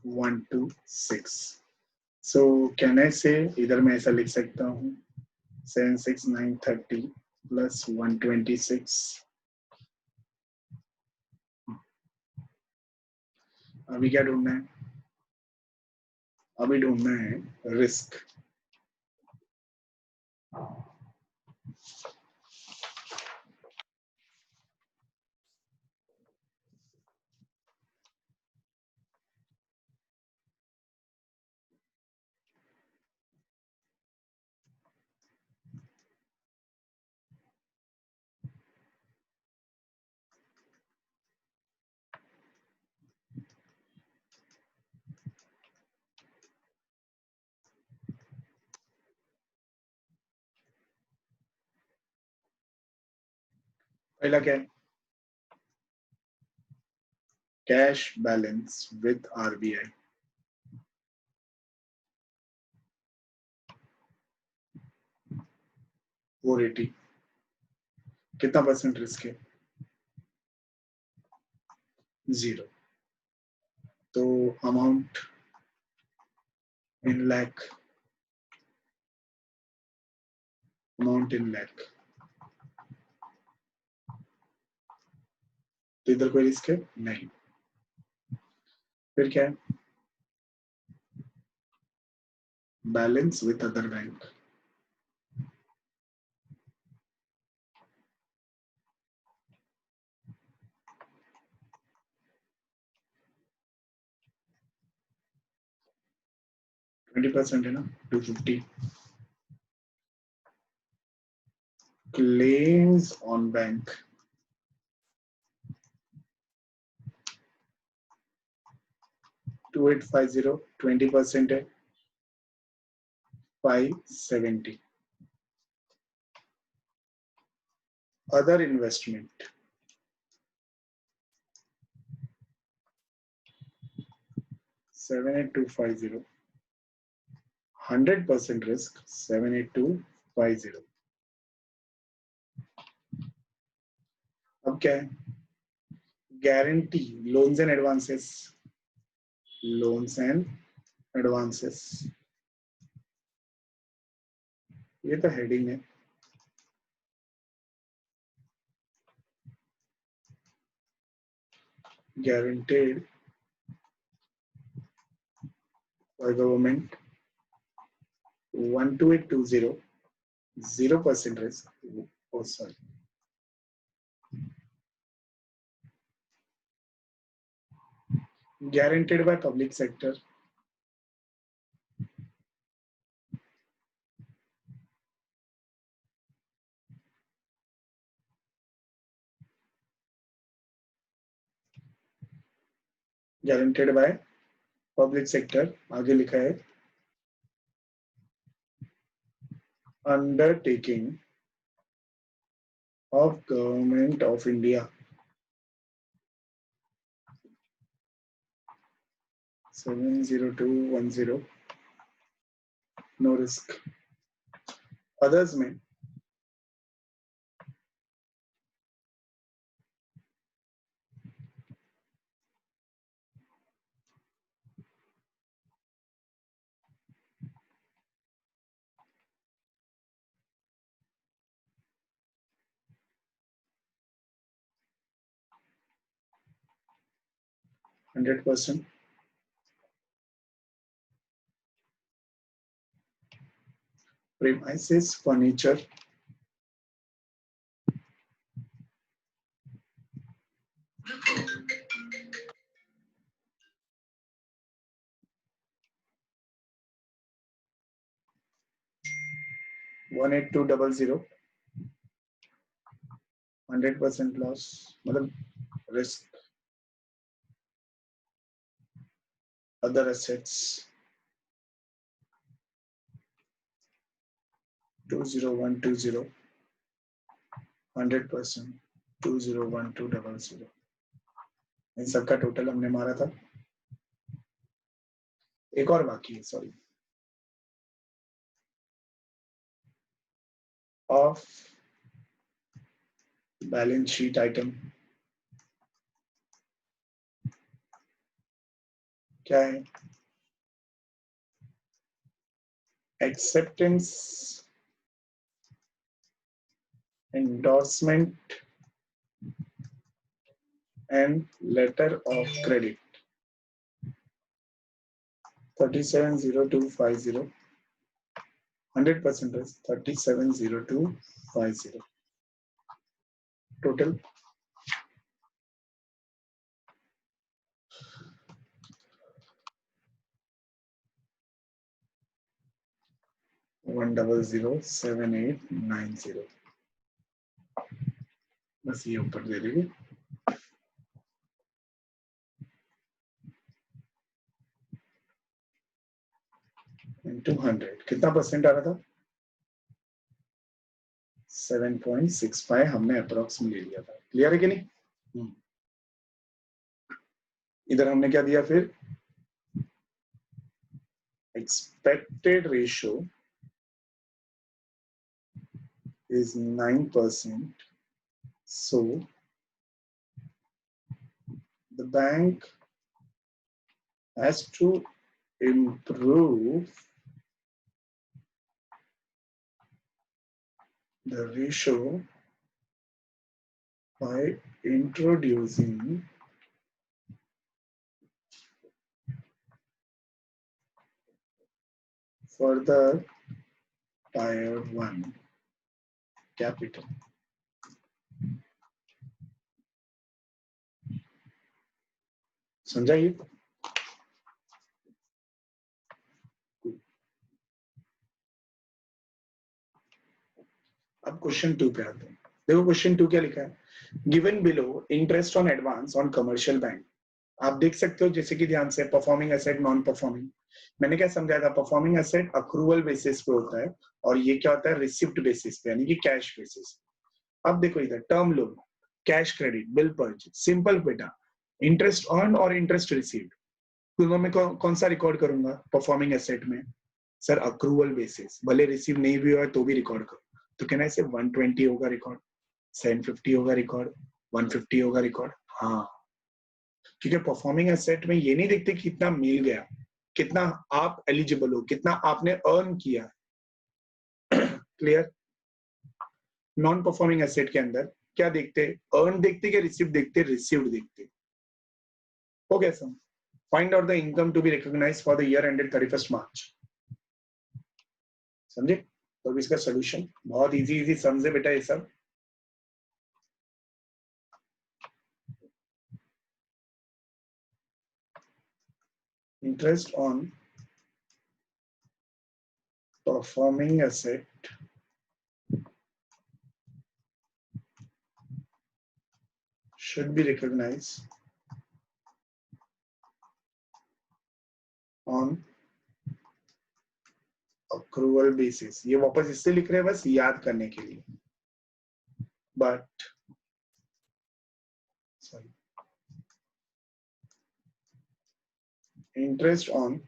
126। सो कहने से इधर मैं ऐसा लिख सकता हूँ 76930 प्लस 126। अभी क्या ढूंढना है? अभी ढूंढना है रिस्क। पहला क्या है? Cash balance with RBI. वो रेटी कितना परसेंट रिस्क है? 0। तो amount in lakh, amount in lakh. तो इधर कोई रिस्क है नहीं। फिर क्या है? Balance with other bank. 20% है ना, 250। क्लेम्स ऑन बैंक, 2850, 20% है, 570। Other investment, 78250, 100% risk, 78250। अब क्या है? Guarantee, loans and advances, loans and advances, ये तो हेडिंग है। guaranteed by government, 12820, 0% risk. Oh, sorry. Guaranteed by public sector, guaranteed by public sector, आगे लिखा है undertaking of government of India, 70210, no risk। others में 100%, premises furniture, one eight two double zero, 100% loss, मतलब risk। other assets 20120, 100%, 201200। इन सबका total हमने मारा था। एक और बाकी है, sorry, of balance sheet item क्या है? Acceptance, endorsement and later of credit, 370250, 100% is 370250, total 1007890। बस ये ऊपर दे देंगे। into 100 कितना परसेंट आ रहा था? 7.65 हमने अप्रोक्स में ले लिया था। क्लियर है कि नहीं? इधर हमने क्या दिया फिर? Expected ratio is 9%. So the bank has to improve the ratio by introducing further tier 1 capital. समझाइए? अब क्वेश्चन 2 पे आते हैं। देखो क्वेश्चन 2 क्या लिखा है? Given below interest on advance on commercial bank. आप देख सकते हो जैसे कि ध्यान से परफॉर्मिंग एसेट, नॉन परफॉर्मिंग। मैंने क्या समझाया था? परफॉर्मिंग एसेट अक्रूवल बेसिस पे होता है और ये क्या होता है? रिसिप्ट बेसिस पे, यानी कि कैश बेसिस। अब देखो इधर term loan, cash credit, bill purchase, simple बेटा। इंटरेस्ट अर्न और इंटरेस्ट रिसीव्ड, दोनों में कौन सा रिकॉर्ड करूंगा परफॉर्मिंग एसेट में? सर अक्रूवल बेसिस, भले रिसीव नहीं भी हुआ तो भी रिकॉर्ड करो। तो कहना है 120 होगा रिकॉर्ड, 750 होगा रिकॉर्ड, 150 होगा रिकॉर्ड। हाँ, क्योंकि परफॉर्मिंग एसेट में ये नहीं देखते कितना मिल गया, कितना आप एलिजिबल हो, कितना आपने अर्न किया। क्लियर? नॉन परफॉर्मिंग एसेट के अंदर क्या देखते? अर्न देखते कि रिसीव देखते? रिसीव्ड देखते। हो गया sir. Find out the income to be recognised for the year ended 31 March. समझे? तो इसका सॉल्यूशन बहुत इजी समझे बेटा ये सब। Interest on performing asset should be recognized on accrual basis। ये वापस इससे लिख रहे हैं बस याद करने के लिए। But sorry, interest on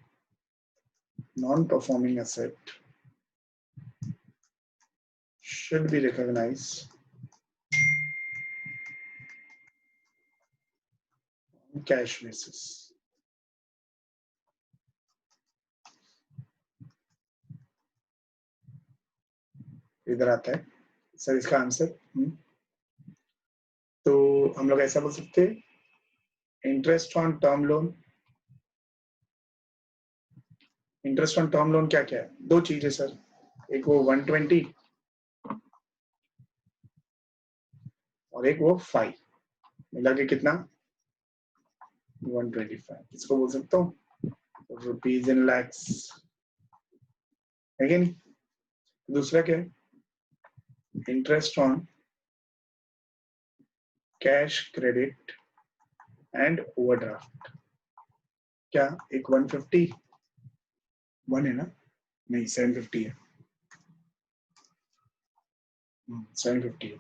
non performing asset should be recognized on cash basis। इधर आता है सर इसका आंसर। तो हम लोग ऐसा बोल सकते हैं, interest on term loan. Interest on term loan क्या क्या है? दो चीजें सर, एक वो 120 और एक वो 5, मिला के कितना? 125। इसको बोल सकता हूँ रुपीज इन लैक्स, है कि नहीं? दूसरा क्या है? Interest on cash credit and overdraft. क्या एक 150 1 है ना? नहीं 750 है। 750 है।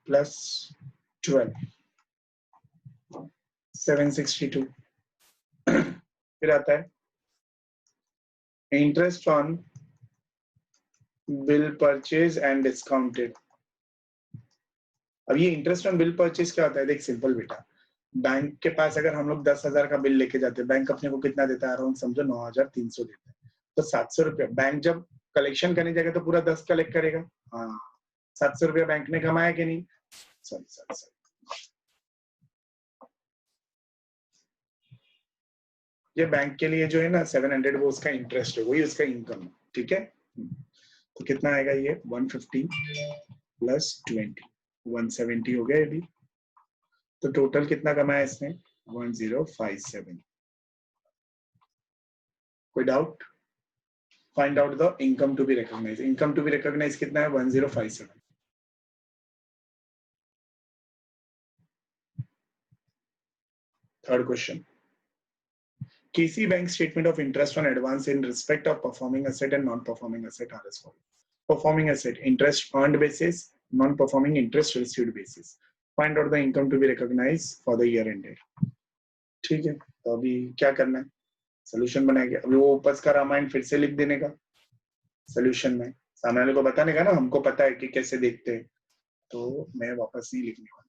प्लस 12 762। फिर आता है interest on bill purchase and discounted. अब ये इंटरेस्ट ऑन बिल परचेज क्या होता है? देख सिंपल बेटा, बैंक के पास अगर हम लोग 10,000 का बिल लेके जाते हैं, बैंक अपने को कितना देता है? अराउंड समझो 9,300 देता है। तो 700 रुपया बैंक जब कलेक्शन करने जाएगा तो पूरा 10 कलेक्ट करेगा। हाँ, 700 रुपया बैंक ने कमाया कि नहीं? सॉरी, ये बैंक के लिए जो है ना 700, वो उसका इंटरेस्ट है, वही उसका इनकम है। ठीक है? तो कितना आएगा ये? 150 प्लस 20, 170 हो गया अभी। तो टोटल कितना कमाया इसने? 1057। कोई doubt? Find out the income to be recognise. Income to be recognise कितना है? 1057। Third question, KC Bank statement of interest on advance in respect of performing asset and non-performing asset are as follows. Performing asset, interest earned basis, non-performing interest received basis. Find out the income to be recognized for the year ended. ठीक है, तो अभी क्या करना है? Solution बनाएंगे. अभी वो ऊपर का रामायण फिर से लिख देने का सोल्यूशन में. सामने वाले को बताने का ना, हमको पता है कि कैसे देखते हैं, तो मैं वापस नहीं लिखने वाला.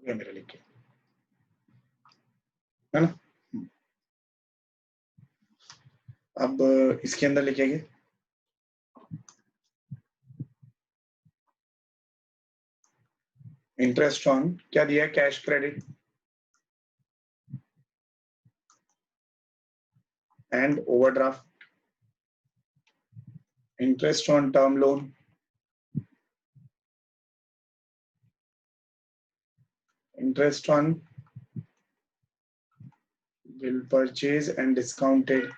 ये मेरे लिखे है ना. अब इसके अंदर लिखेंगे इंटरेस्ट ऑन, क्या दिया, cash credit and overdraft, interest on term loan, interest on bill purchase and discounted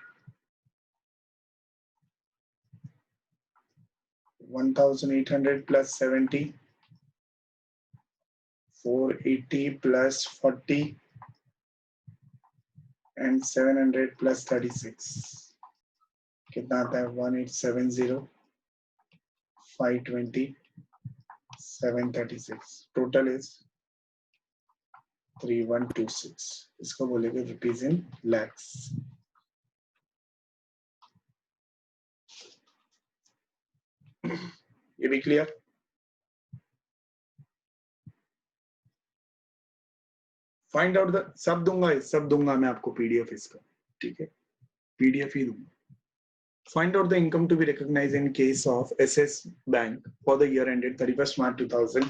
1,800 plus 70, 480 plus 40 and 700 plus 36. कितना आता है? 1870, 520, 736. Total is 3126. इसको बोलेंगे रुपीज इन लैक्स. ये भी क्लियर? फाइंड आउट द, सब दूंगा मैं आपको पीडीएफ इसका, ठीक है, पीडीएफ ही दूंगा. Find out the income to be recognized in case of SS Bank for the year ended 31st March 2000.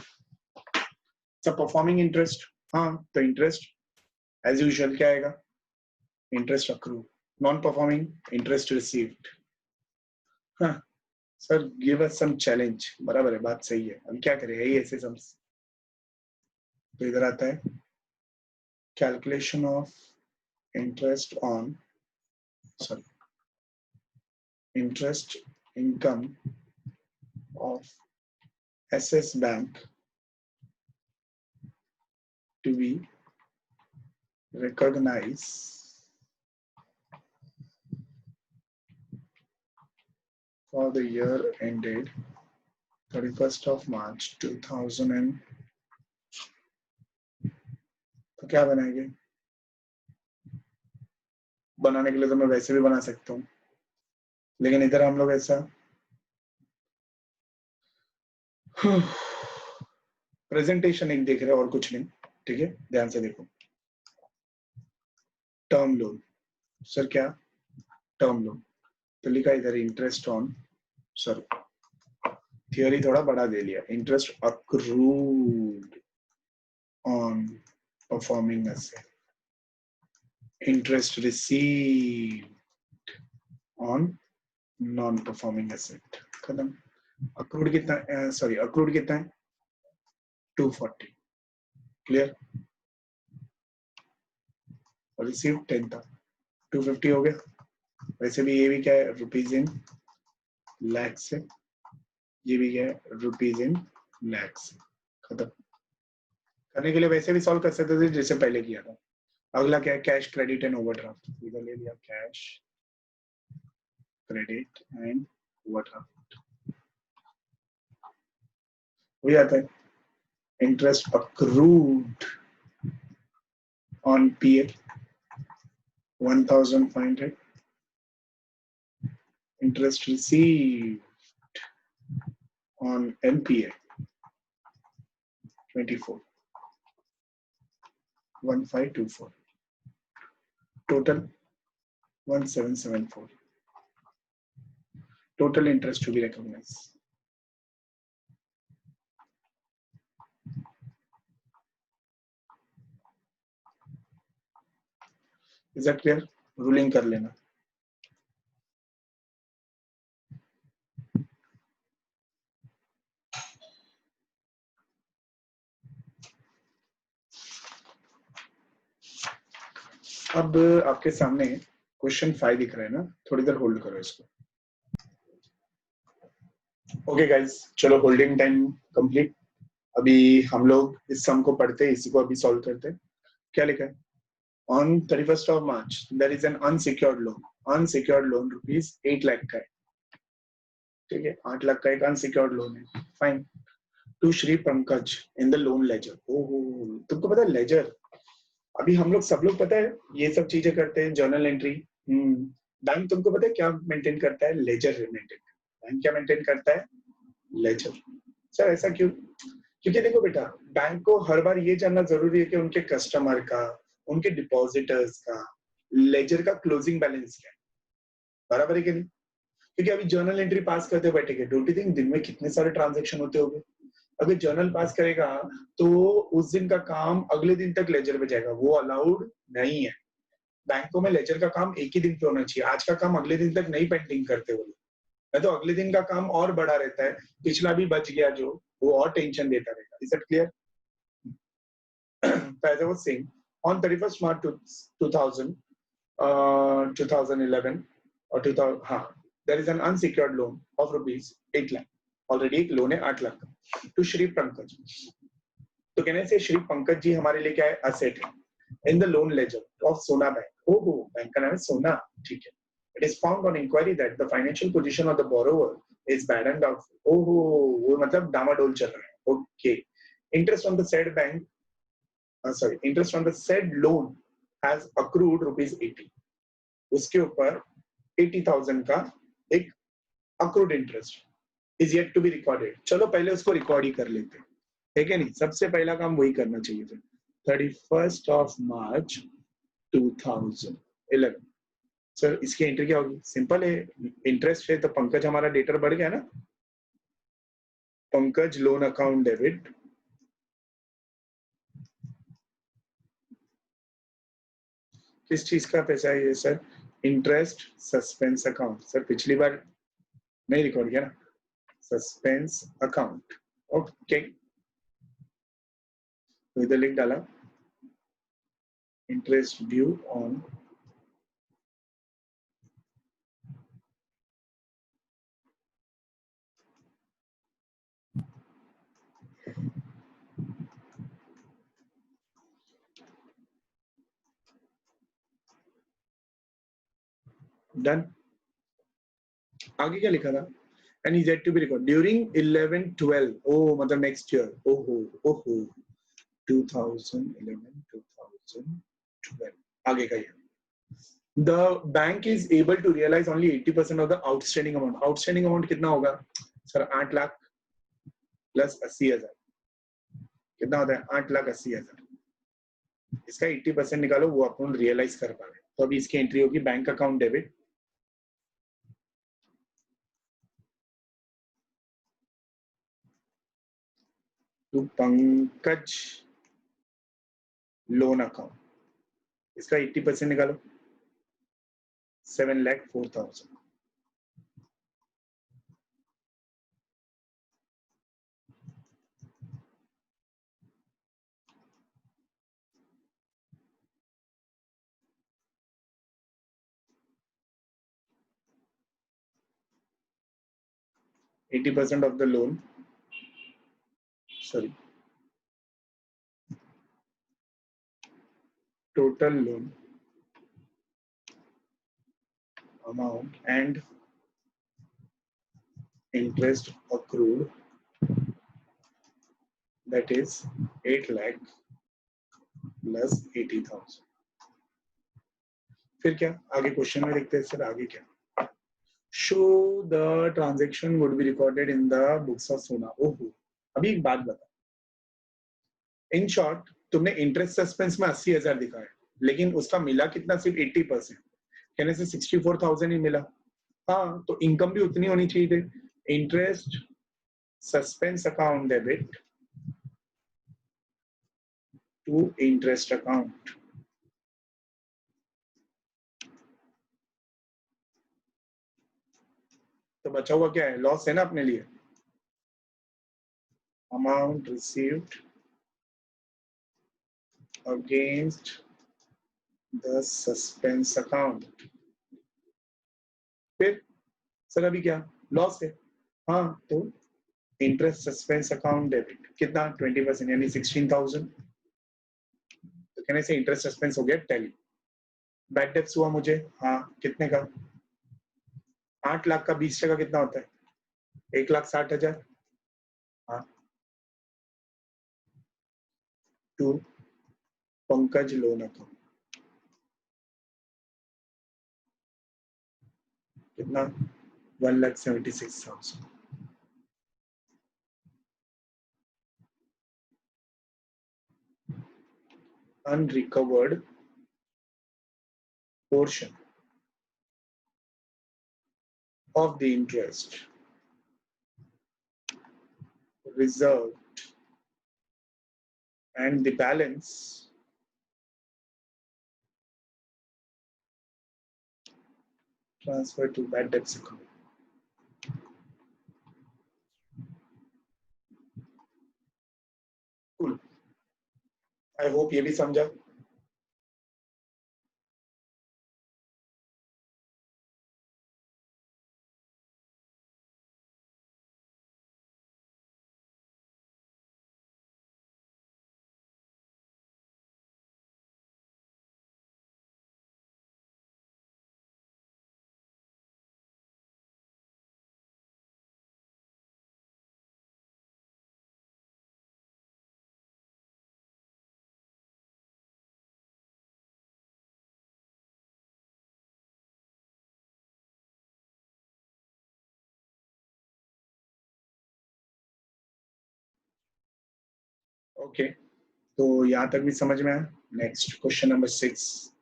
It's a performing interest. हाँ, तो interest as usual क्या आएगा? Interest accrued. Non-performing interest received. हाँ, sir give us some challenge. बराबर है, बात सही है. हम क्या करें? यही ऐसे सम. तो इधर आता है calculation of interest on, sorry, interest income of SS Bank to be recognized for the year ended 31st of March 2000 and, तो क्या बनाएंगे? बनाने के लिए तो मैं वैसे भी बना सकता हूँ, लेकिन इधर हम लोग ऐसा प्रेजेंटेशन एक देख रहे हैं और कुछ नहीं, ठीक है, ध्यान से देखो. टर्म लोन, सर क्या टर्म लोन, तो लिखा इधर इंटरेस्ट ऑन, सर थियोरी थोड़ा बड़ा दे लिया, interest accrued on performing asset, interest received on non performing asset. खत्म. अक्रूड कितना, सॉरी अक्रूड कितना है? 240. क्लियर? और रिसीव 10 था, 250 हो गया. वैसे भी ये भी क्या है? रुपीज इन लैक्स है. ये भी क्या है? Rupees in lakhs. खत्म. करने के लिए वैसे भी सॉल्व कर सकते थे जैसे पहले किया था. अगला क्या है? Cash credit and overdraft. इधर ले लिया कैश क्रेडिट एंड ओवरड्राफ्ट. वही आता है interest accrued on PA 1,500, interest received on NPA 24, 1524, total 1774, total interest to be recognized. Is that clear? Ruling कर लेना. अब आपके सामने क्वेश्चन 5 दिख रहा है ना, थोड़ी देर होल्ड करो इसको। ओके गाइस, चलो होल्डिंग टाइम कंप्लीट। अभी हम लोग इस सम को पढ़ते हैं, इसी को अभी सॉल्व करते हैं। क्या लिखा है? On 31st of March, there is an unsecured loan. Unsecured loan rupees 8 lakh का है, ठीक है, 8 लाख का एक अनसिक्योर्ड लोन है। Fine. To Shri Pankaj in the loan ledger. ओहो, तुमको पता है लेजर? अभी हम लोग सब लोग पता है ये सब चीजें करते हैं, जर्नल एंट्री। बैंक तुमको पता है क्या मेंटेन करता है? Ledger maintain. बैंक क्या मेंटेन करता है? लेजर। सर ऐसा क्यों? क्योंकि देखो बेटा, बैंक को हर बार ये जानना जरूरी है कि उनके कस्टमर का, उनके डिपॉजिटर्स का लेजर का क्लोजिंग बैलेंस क्या है। बराबर है कि नहीं? क्योंकि अभी जर्नल एंट्री पास करते बैठेंगे, डोंट यू थिंक दिन में कितने सारे ट्रांजैक्शन होते होंगे? अगर जर्नल पास करेगा तो उस दिन का काम अगले दिन तक लेजर पे जाएगा, वो अलाउड नहीं है। बैंकों में लेजर का काम एक ही दिन पे होना चाहिए, आज का काम अगले दिन तक नहीं पेंडिंग करते वो लोग, नहीं तो अगले दिन का काम और बड़ा रहता है, पिछला भी बच गया जो, वो और टेंशन देता रहेगा। Is it clear? as I was saying, on 31st March 2000, 2011 or 2000, हाँ, there is an unsecured loan of rupees 8 lakh. Already एक लोन है 8 लाख का, टू श्री पंकज। तो कहने से श्री पंकज जी हमारे लिए क्या है? असेट है in the loan ledger of Sona bank. ओहो, बैंक का नाम है सोना, ठीक है। It is found on enquiry that the financial position of the borrower is bad and doubtful. ओहो, वो मतलब डामाडोल चल रहा है। Okay, interest on the said bank, interest on the said loan has accrued rupees 80. उसके ऊपर 80,000 का एक accrued interest is yet to be recorded. चलो पहले उसको रिकॉर्ड ही कर लेते हैं, ठीक है नहीं? सबसे पहला काम वही करना चाहिए था। 31st of March 2011। सर इसकी एंट्री क्या होगी? सिंपल है, इंटरेस्ट है तो पंकज हमारा डेटर बढ़ गया ना, पंकज लोन अकाउंट डेबिट किस चीज का पैसा है ये sir? Interest suspense account. Sir पिछली बार नहीं रिकॉर्ड किया ना, सस्पेंस अकाउंट। ओके, तो इधर लिख डाला इंटरेस्ट ड्यू ऑन डन। आगे क्या लिखा था? And is yet to be record during 11-12। ओ मतलब नेक्स्ट ईयर। ओहो ओहो, 2011 2012। आगे का ये, the bank is able to realize only 80% of the outstanding amount. outstanding amount कितना होगा सर? 8 लाख प्लस 80,000 कितना होता है? 8,80,000। इसका 80% निकालो, वो अपन रियलाइज कर पा रहे। तो अभी इसकी एंट्री होगी bank account debit to Pankaj loan account. इसका 80% निकालो, 7,04,000। %80 of the loan, sorry, total loan amount and interest accrued, that is 8 lakh plus 80,000। फिर क्या आगे क्वेश्चन में देखते हैं सर, आगे क्या? Show the transaction would be recorded in the books of सोना। ओहो, अभी एक बात बता, इन शॉर्ट तुमने इंटरेस्ट सस्पेंस में 80,000 दिखा है, लेकिन उसका मिला कितना? सिर्फ 80%, कहने से 64,000 ही मिला। हाँ, तो इनकम भी उतनी होनी चाहिए थी। Interest suspense account debit to interest account, तो बचा हुआ क्या है? लॉस है ना अपने लिए। Amount received against the suspense account. फिर सर अभी क्या लॉस है? हाँ, तो इंटरेस्ट सस्पेंस अकाउंट डेबिट कितना 20% यानी 16,000। तो कहने से इंटरेस्ट सस्पेंस हो गया टैली। बैड डेब्ट्स हुआ मुझे, हाँ कितने का? 8 लाख का 20% कितना होता है? 1,60,000। हाँ, टू पंकज लोन अकाउंट कितना? 1,76,000। Unrecovered portion of the interest reserved and the balance transferred to bad debts account. Cool. I hope ये भी समझा। ओके, तो यहाँ तक भी समझ में आया। Next question number 6।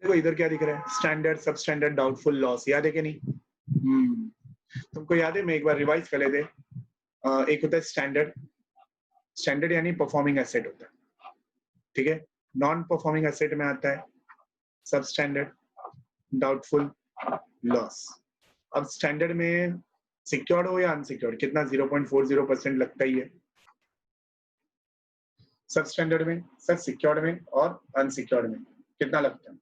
देखो इधर क्या दिख रहा है? स्टैंडर्ड, सब स्टैंडर्ड, डाउटफुल, लॉस। याद है कि नहीं? तुमको याद है? मैं एक बार रिवाइज कर लेते। एक होता है स्टैंडर्ड। स्टैंडर्ड यानी परफॉर्मिंग एसेट होता है, ठीक है। नॉन परफॉर्मिंग एसेट में आता है सब स्टैंडर्ड, डाउटफुल, लॉस। अब स्टैंडर्ड में सिक्योर्ड हो या अनसिक्योर्ड, कितना 0.40% लगता ही है। सब स्टैंडर्ड में, सब सिक्योर्ड में और अनसिक्योर्ड में कितना लगता है?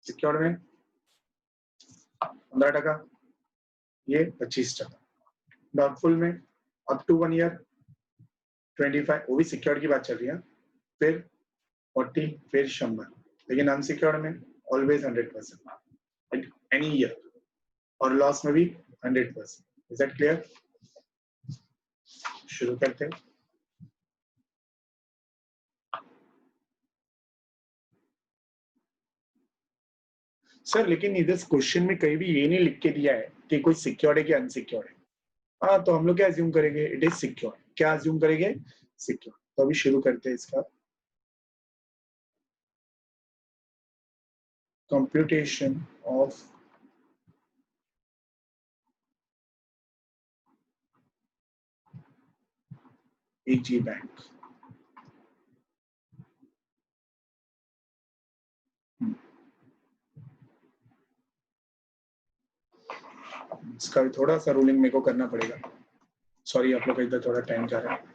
सिक्योर्ड में 15%, ये 25%। डाउटफुल में अप टू 1 ईयर 25, वो भी सिक्योर्ड की बात चल रही है। फिर 40, फिर 100। लेकिन अनसिक्योर्ड में ऑलवेज 100% एनी ईयर, और लॉस में भी 100%। Is that clear? शुरू करते हैं। सर लेकिन इधर क्वेश्चन में कहीं भी ये नहीं लिख के दिया है कि कोई सिक्योर्ड है कि अनसिक्योर्ड है। हाँ, तो हम लोग क्या अज्यूम करेंगे? It is secure. क्या अज्यूम करेंगे? सिक्योर। तो अभी शुरू करते हैं इसका कंप्यूटेशन ऑफ एजी बैंक। इसका भी थोड़ा सा रूलिंग मेरे को करना पड़ेगा। सॉरी, आप लोग का इधर थोड़ा टाइम जा रहा है।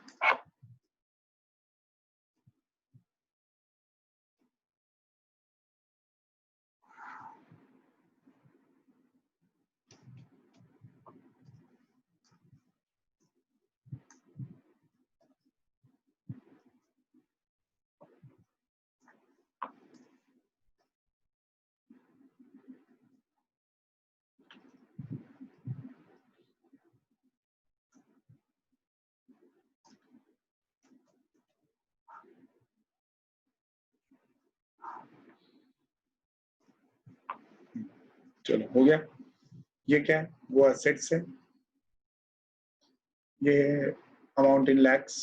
चलो हो गया। ये क्या है? वो असेट्स है। ये अमाउंट इन लैक्स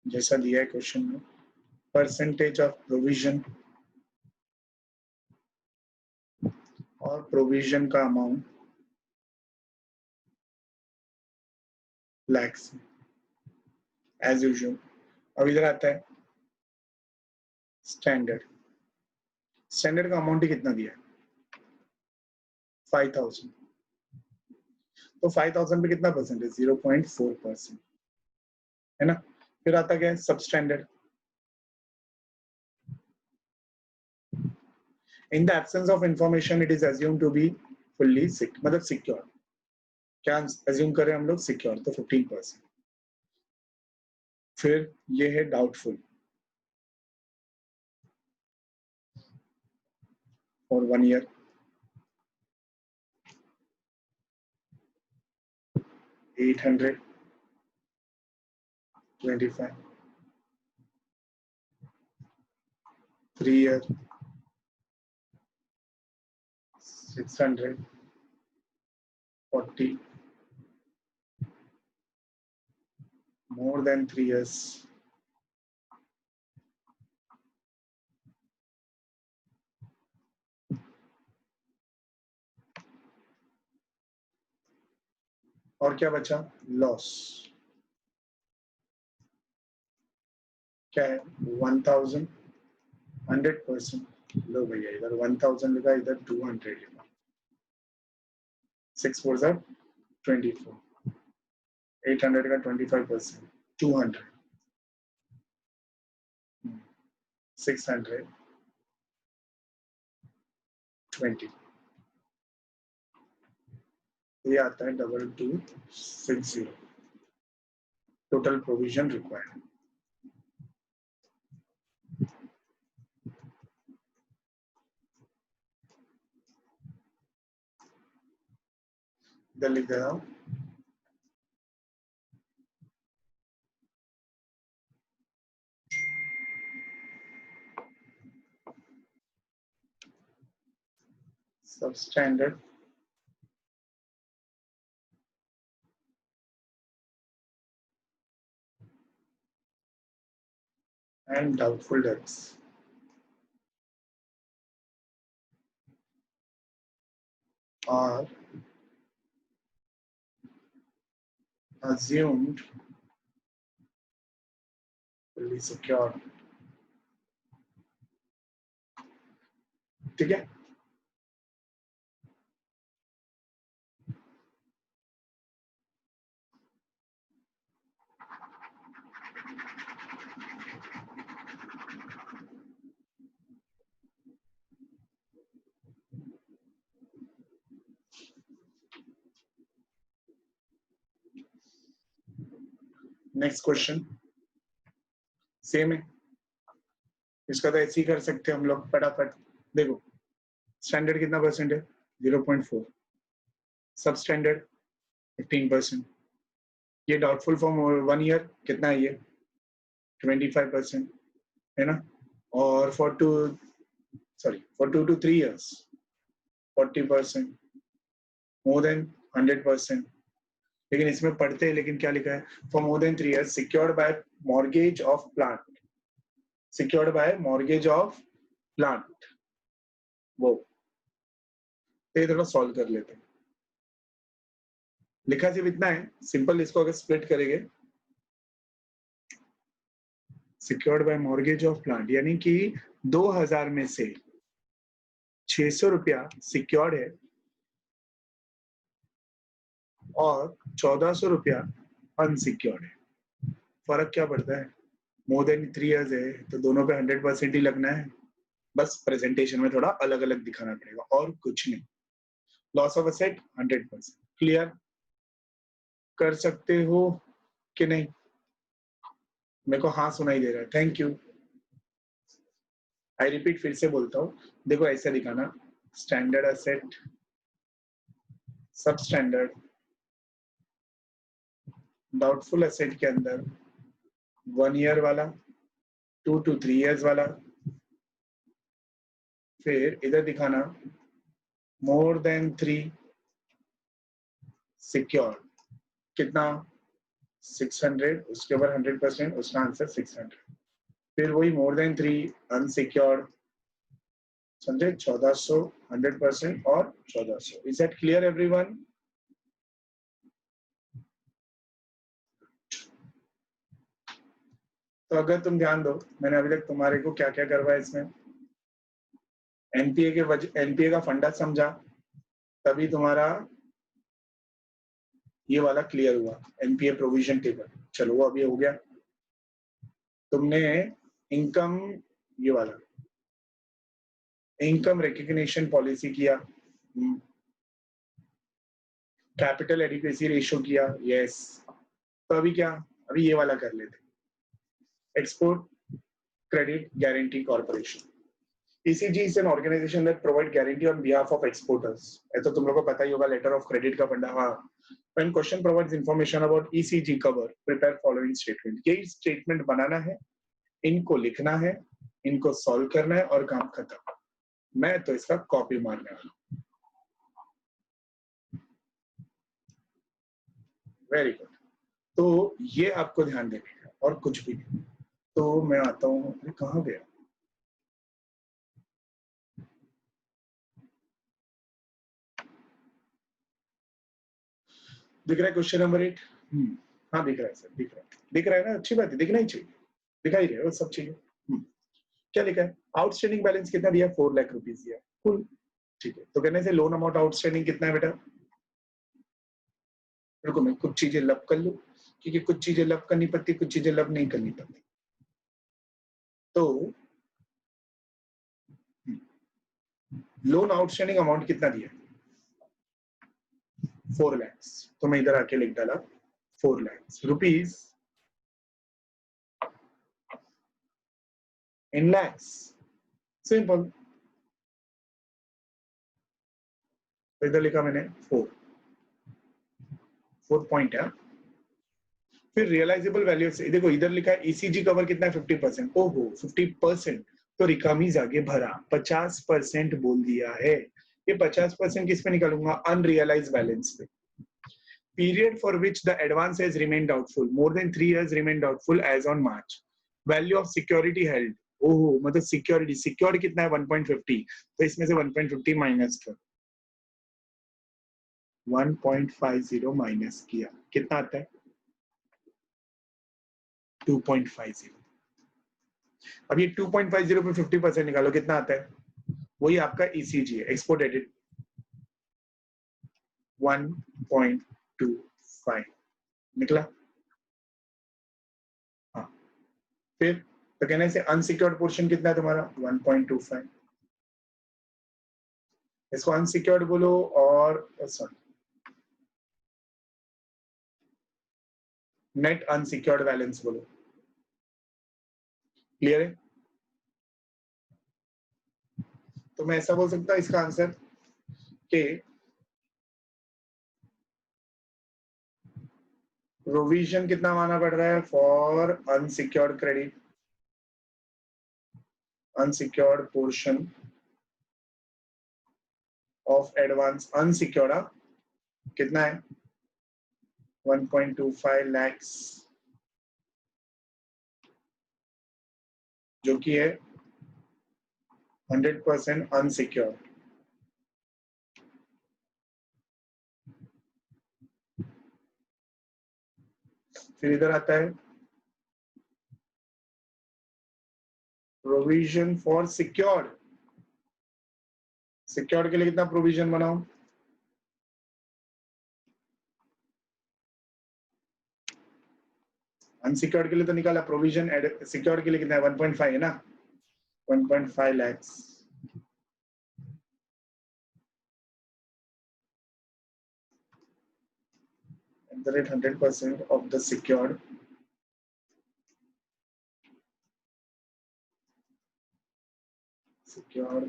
जैसा दिया है क्वेश्चन में। परसेंटेज ऑफ प्रोविजन और प्रोविजन का अमाउंट लैक्स एज यूजुअल। अब इधर आता है स्टैंडर्ड। स्टैंडर्ड का अमाउंट ही कितना दिया है 5000, तो 5000 पे कितना परसेंट है 0.4%, है ना। फिर आता क्या है सब standard. In the absence of information it is assume to be fully मतलब सिक्योर। क्या अज्यूम करें हम लोग सिक्योर, तो 15%। फिर ये है doubtful for 1 year, 825, 3 year 640, more than 3 years और क्या बचा लॉस, क्या है 1000, 100%। लो भैया इधर 1000 लिखा, इधर 200 लिखा, 6 4 24, 800 का 25%, 200, 620, ये आता है 2260 टोटल प्रोविजन रिक्वायर्ड। इधर लिख दे रहा हूं substandard and doubtful debts are assumed fully secure। ठीक है, नेक्स्ट क्वेश्चन सेम है, इसका तो ऐसे ही कर सकते हैं हम लोग फटाफट। देखो स्टैंडर्ड कितना परसेंट है 0.4, सब स्टैंडर्ड 15%, ये डाउटफुल फॉर 1 ईयर कितना है ये 25%, है ना। और for 2 to 3 years 40%, more than 100%। लेकिन इसमें पढ़ते हैं, लेकिन क्या लिखा है for more than 3 years secured by mortgage of plant, secured by mortgage of plant, वो तो ये थोड़ा सॉल्व कर लेते हैं। लिखा सिर्फ इतना है सिंपल, इसको अगर स्प्लिट करेंगे secured by mortgage of plant यानी कि 2000 में से 600 रुपया सिक्योर्ड है और 1400 रुपया अनसिक्योर्ड है। फर्क क्या पड़ता है, मोर देन 3 years है तो दोनों पे 100% ही लगना है, बस प्रेजेंटेशन में थोड़ा अलग अलग दिखाना पड़ेगा और कुछ नहीं। Loss of asset 100%। क्लियर कर सकते हो कि नहीं, मेरे को हाँ सुनाई दे रहा है, थैंक यू। आई रिपीट, फिर से बोलता हूँ, देखो ऐसे दिखाना स्टैंडर्ड असेट, सब स्टैंडर्ड, डाउटफुल असेट के अंदर 1 ईयर वाला, 2 to 3 years वाला, फिर इधर दिखाना मोर देन 3 सिक्योर कितना 600, उसके ऊपर 100%, उसका आंसर 600। फिर वही मोर देन 3 अनसिक्योर्ड, समझे 1400, 100% और 1400। Is that clear everyone? तो अगर तुम ध्यान दो मैंने अभी तक तुम्हारे को क्या क्या करवाया इसमें, एनपीए का फंडा समझा तभी तुम्हारा ये वाला क्लियर हुआ, एनपीए प्रोविजन टेबल। चलो वो अभी हो गया। तुमने इनकम, ये वाला इनकम रिकग्निशन पॉलिसी किया, कैपिटल एडिक्वेसी रेशियो किया, यस। तो अभी क्या, अभी ये वाला कर लेते, export credit guarantee corporation. ECG is an organization that provide guarantee on behalf of exporters. ऐसा तुम लोगों को पता ही होगा, लेटर ऑफ क्रेडिट का फंडा। हाँ, when question provides information about ECG cover, prepare following statement. यही स्टेटमेंट बनाना है, इनको लिखना है, इनको सॉल्व करना है और काम खत्म। मैं तो इसका कॉपी मारने वाला हूँ। Very good. तो ये आपको ध्यान देने का और कुछ भी नहीं। तो मैं आता हूँ, कहाँ गया? दिख रहा है क्वेश्चन नंबर 8? हाँ दिख रहा है सर, दिख रहा है ना, अच्छी बात है, दिखना ही चाहिए, दिखाई रहे वो सब चीजें। क्या लिखा है? आउटस्टैंडिंग बैलेंस कितना दिया? 4 लाख रुपीज दिया, कुल। ठीक है, तो कहने से लोन अमाउंट आउटस्टैंडिंग कितना है बेटा? रुको मैं कुछ चीजें लब कर लूं, क्योंकि कुछ चीजें लब करनी पड़ती, कुछ चीजें लब नहीं करनी पड़ती। तो लोन आउटस्टैंडिंग अमाउंट कितना दिया? 4 लाख। तो मैं इधर आके लिख डाला 4 lakh rupees in lakhs. Simple. तो इधर लिखा मैंने 4 पॉइंट है। फिर रियलाइजेबल वैल्यू से देखो, इधर लिखा है ईसीजी कवर कितना है? 50%। ओहो 50%, तो रिकामीज आगे भरा 50% बोल दिया है। ये 50% किस पे निकालूंगा? अनरियलाइज बैलेंस पे। Period for which the advance has remain doubtful, more than 3 years remain doubtful as on March. Value of security held, ओहो मतलब सिक्योरिटी, सिक्योर्ड कितना है? 1.50, तो इसमें से 1.50 माइनस कर, 1.50 माइनस किया, कितना आता है? 2.50। अब ये 2.50 पे 50% निकालो, कितना आता है? वही आपका ईसीजी है, एक्सपोर्ट एडिट 1.25 निकला। हाँ, फिर तो कहने से अनसिक्योर्ड पोर्शन कितना है तुम्हारा? 1.25। इसको अनसिक्योर्ड बोलो और सॉरी नेट अनसिक्योर्ड बैलेंस बोलो। क्लियर है? तो मैं ऐसा बोल सकता इसका आंसर कि प्रोविजन कितना माना पड़ रहा है for unsecured credit, unsecured portion of advance unsecured कितना है? 1.25 lakhs, जो कि है 100% अनसिक्योर्ड। फिर इधर आता है प्रोविजन फॉर सिक्योर्ड। सिक्योर्ड के लिए कितना प्रोविजन बनाओ? अनसिक्योर्ड के लिए तो निकाला प्रोविजन, सिक्योर्ड के लिए कितना है? 1.5 है ना, 1.5 lakhs। At the rate 100% of the secured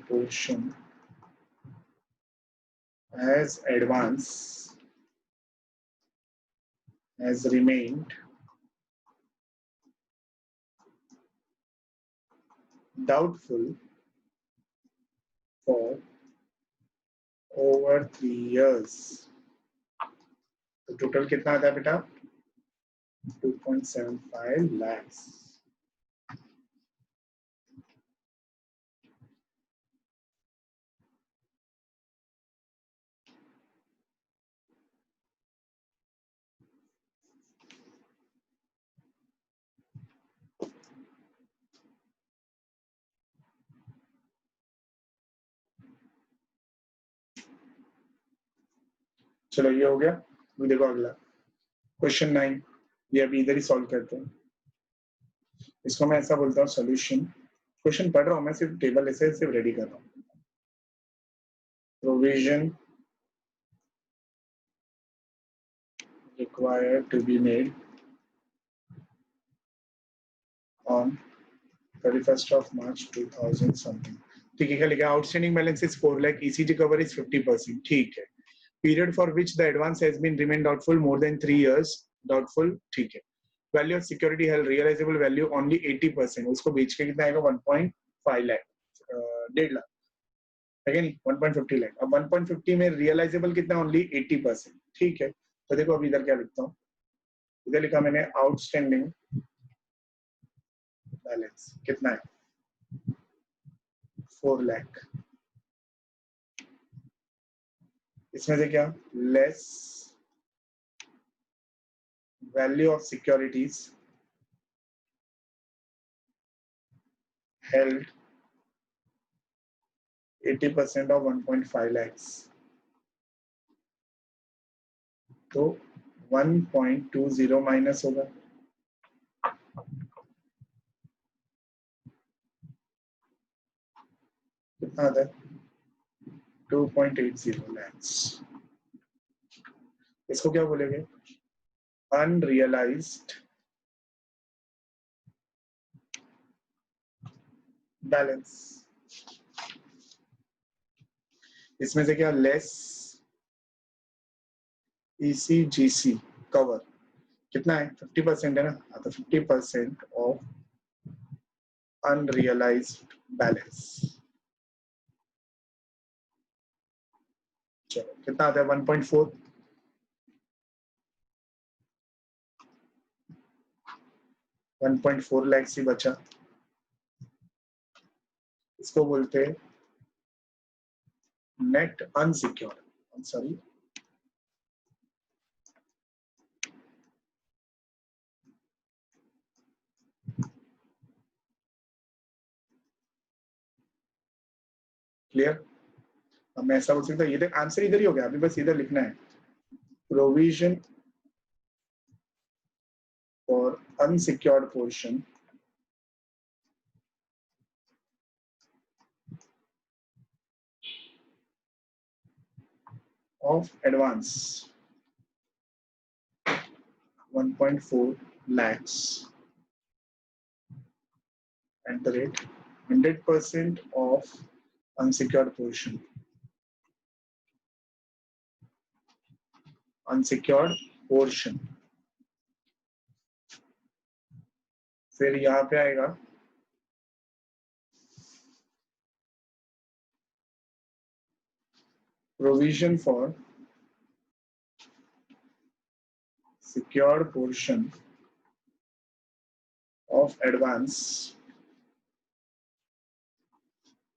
portion as advance has remained doubtful for over 3 years। तो टोटल कितना आता है बेटा? 2.75 lakhs। चलो ये हो गया। अभी देखो अगला क्वेश्चन 9, ये अभी इधर ही सॉल्व करते हैं। इसको मैं ऐसा बोलता हूँ सोल्यूशन, क्वेश्चन पढ़ रहा हूँ मैं, सिर्फ टेबल ऐसे सिर्फ रेडी कर रहा हूँ। Provision required to be made on 31st of March 2000 something। ठीक है, क्या लिखा? Outstanding balance is 4 lakh, ECG cover is 50%। ठीक है। Period for which the advance has been remain doubtful more than 3 years, doubtful. ठीक है। Value of security held realisable value only 80%, उसको बेच के कितना आएगा? 1.5 लाख, 1.5 लाख है नहीं, 1.50 लाख। अब 1.50 में रियलाइजेबल कितना? ओनली 80%। ठीक है, तो देखो अभी इधर क्या लिखता हूँ, इधर लिखा मैंने आउटस्टैंडिंग बैलेंस कितना है? 4 लाख। इसमें से क्या? Less value of securities held 80% of 1.5 lakhs, तो 1.20 माइनस होगा। कितना आता है? 2.80 lakhs। इसको क्या बोलेंगे? Unrealised balance. इसमें से क्या? लेस ईसीजीसी कवर कितना है? 50% है ना, तो 50% ऑफ अनरियलाइज्ड बैलेंस। चलो कितना आता है? 1.4। 1.4 लाख ही बचा, इसको बोलते हैं नेट अनसिक्योर्ड। Sorry, clear? अब मैं ऐसा बोल सकता हूँ, ये देख आंसर इधर ही हो गया, अभी बस इधर लिखना है। Provision for unsecured portion of advance 1.4 lakhs at the rate 100% of unsecured portion, फिर यहाँ पे आएगा provision for secured portion of advance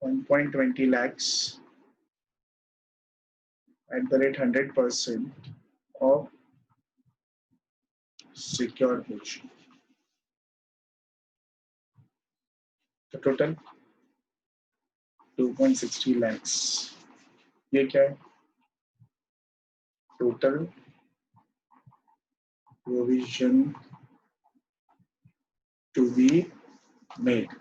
1.20 lakhs at the rate 100% of secured portion। तो टोटल 2.60 lakhs। ये क्या है? Total provision to be made।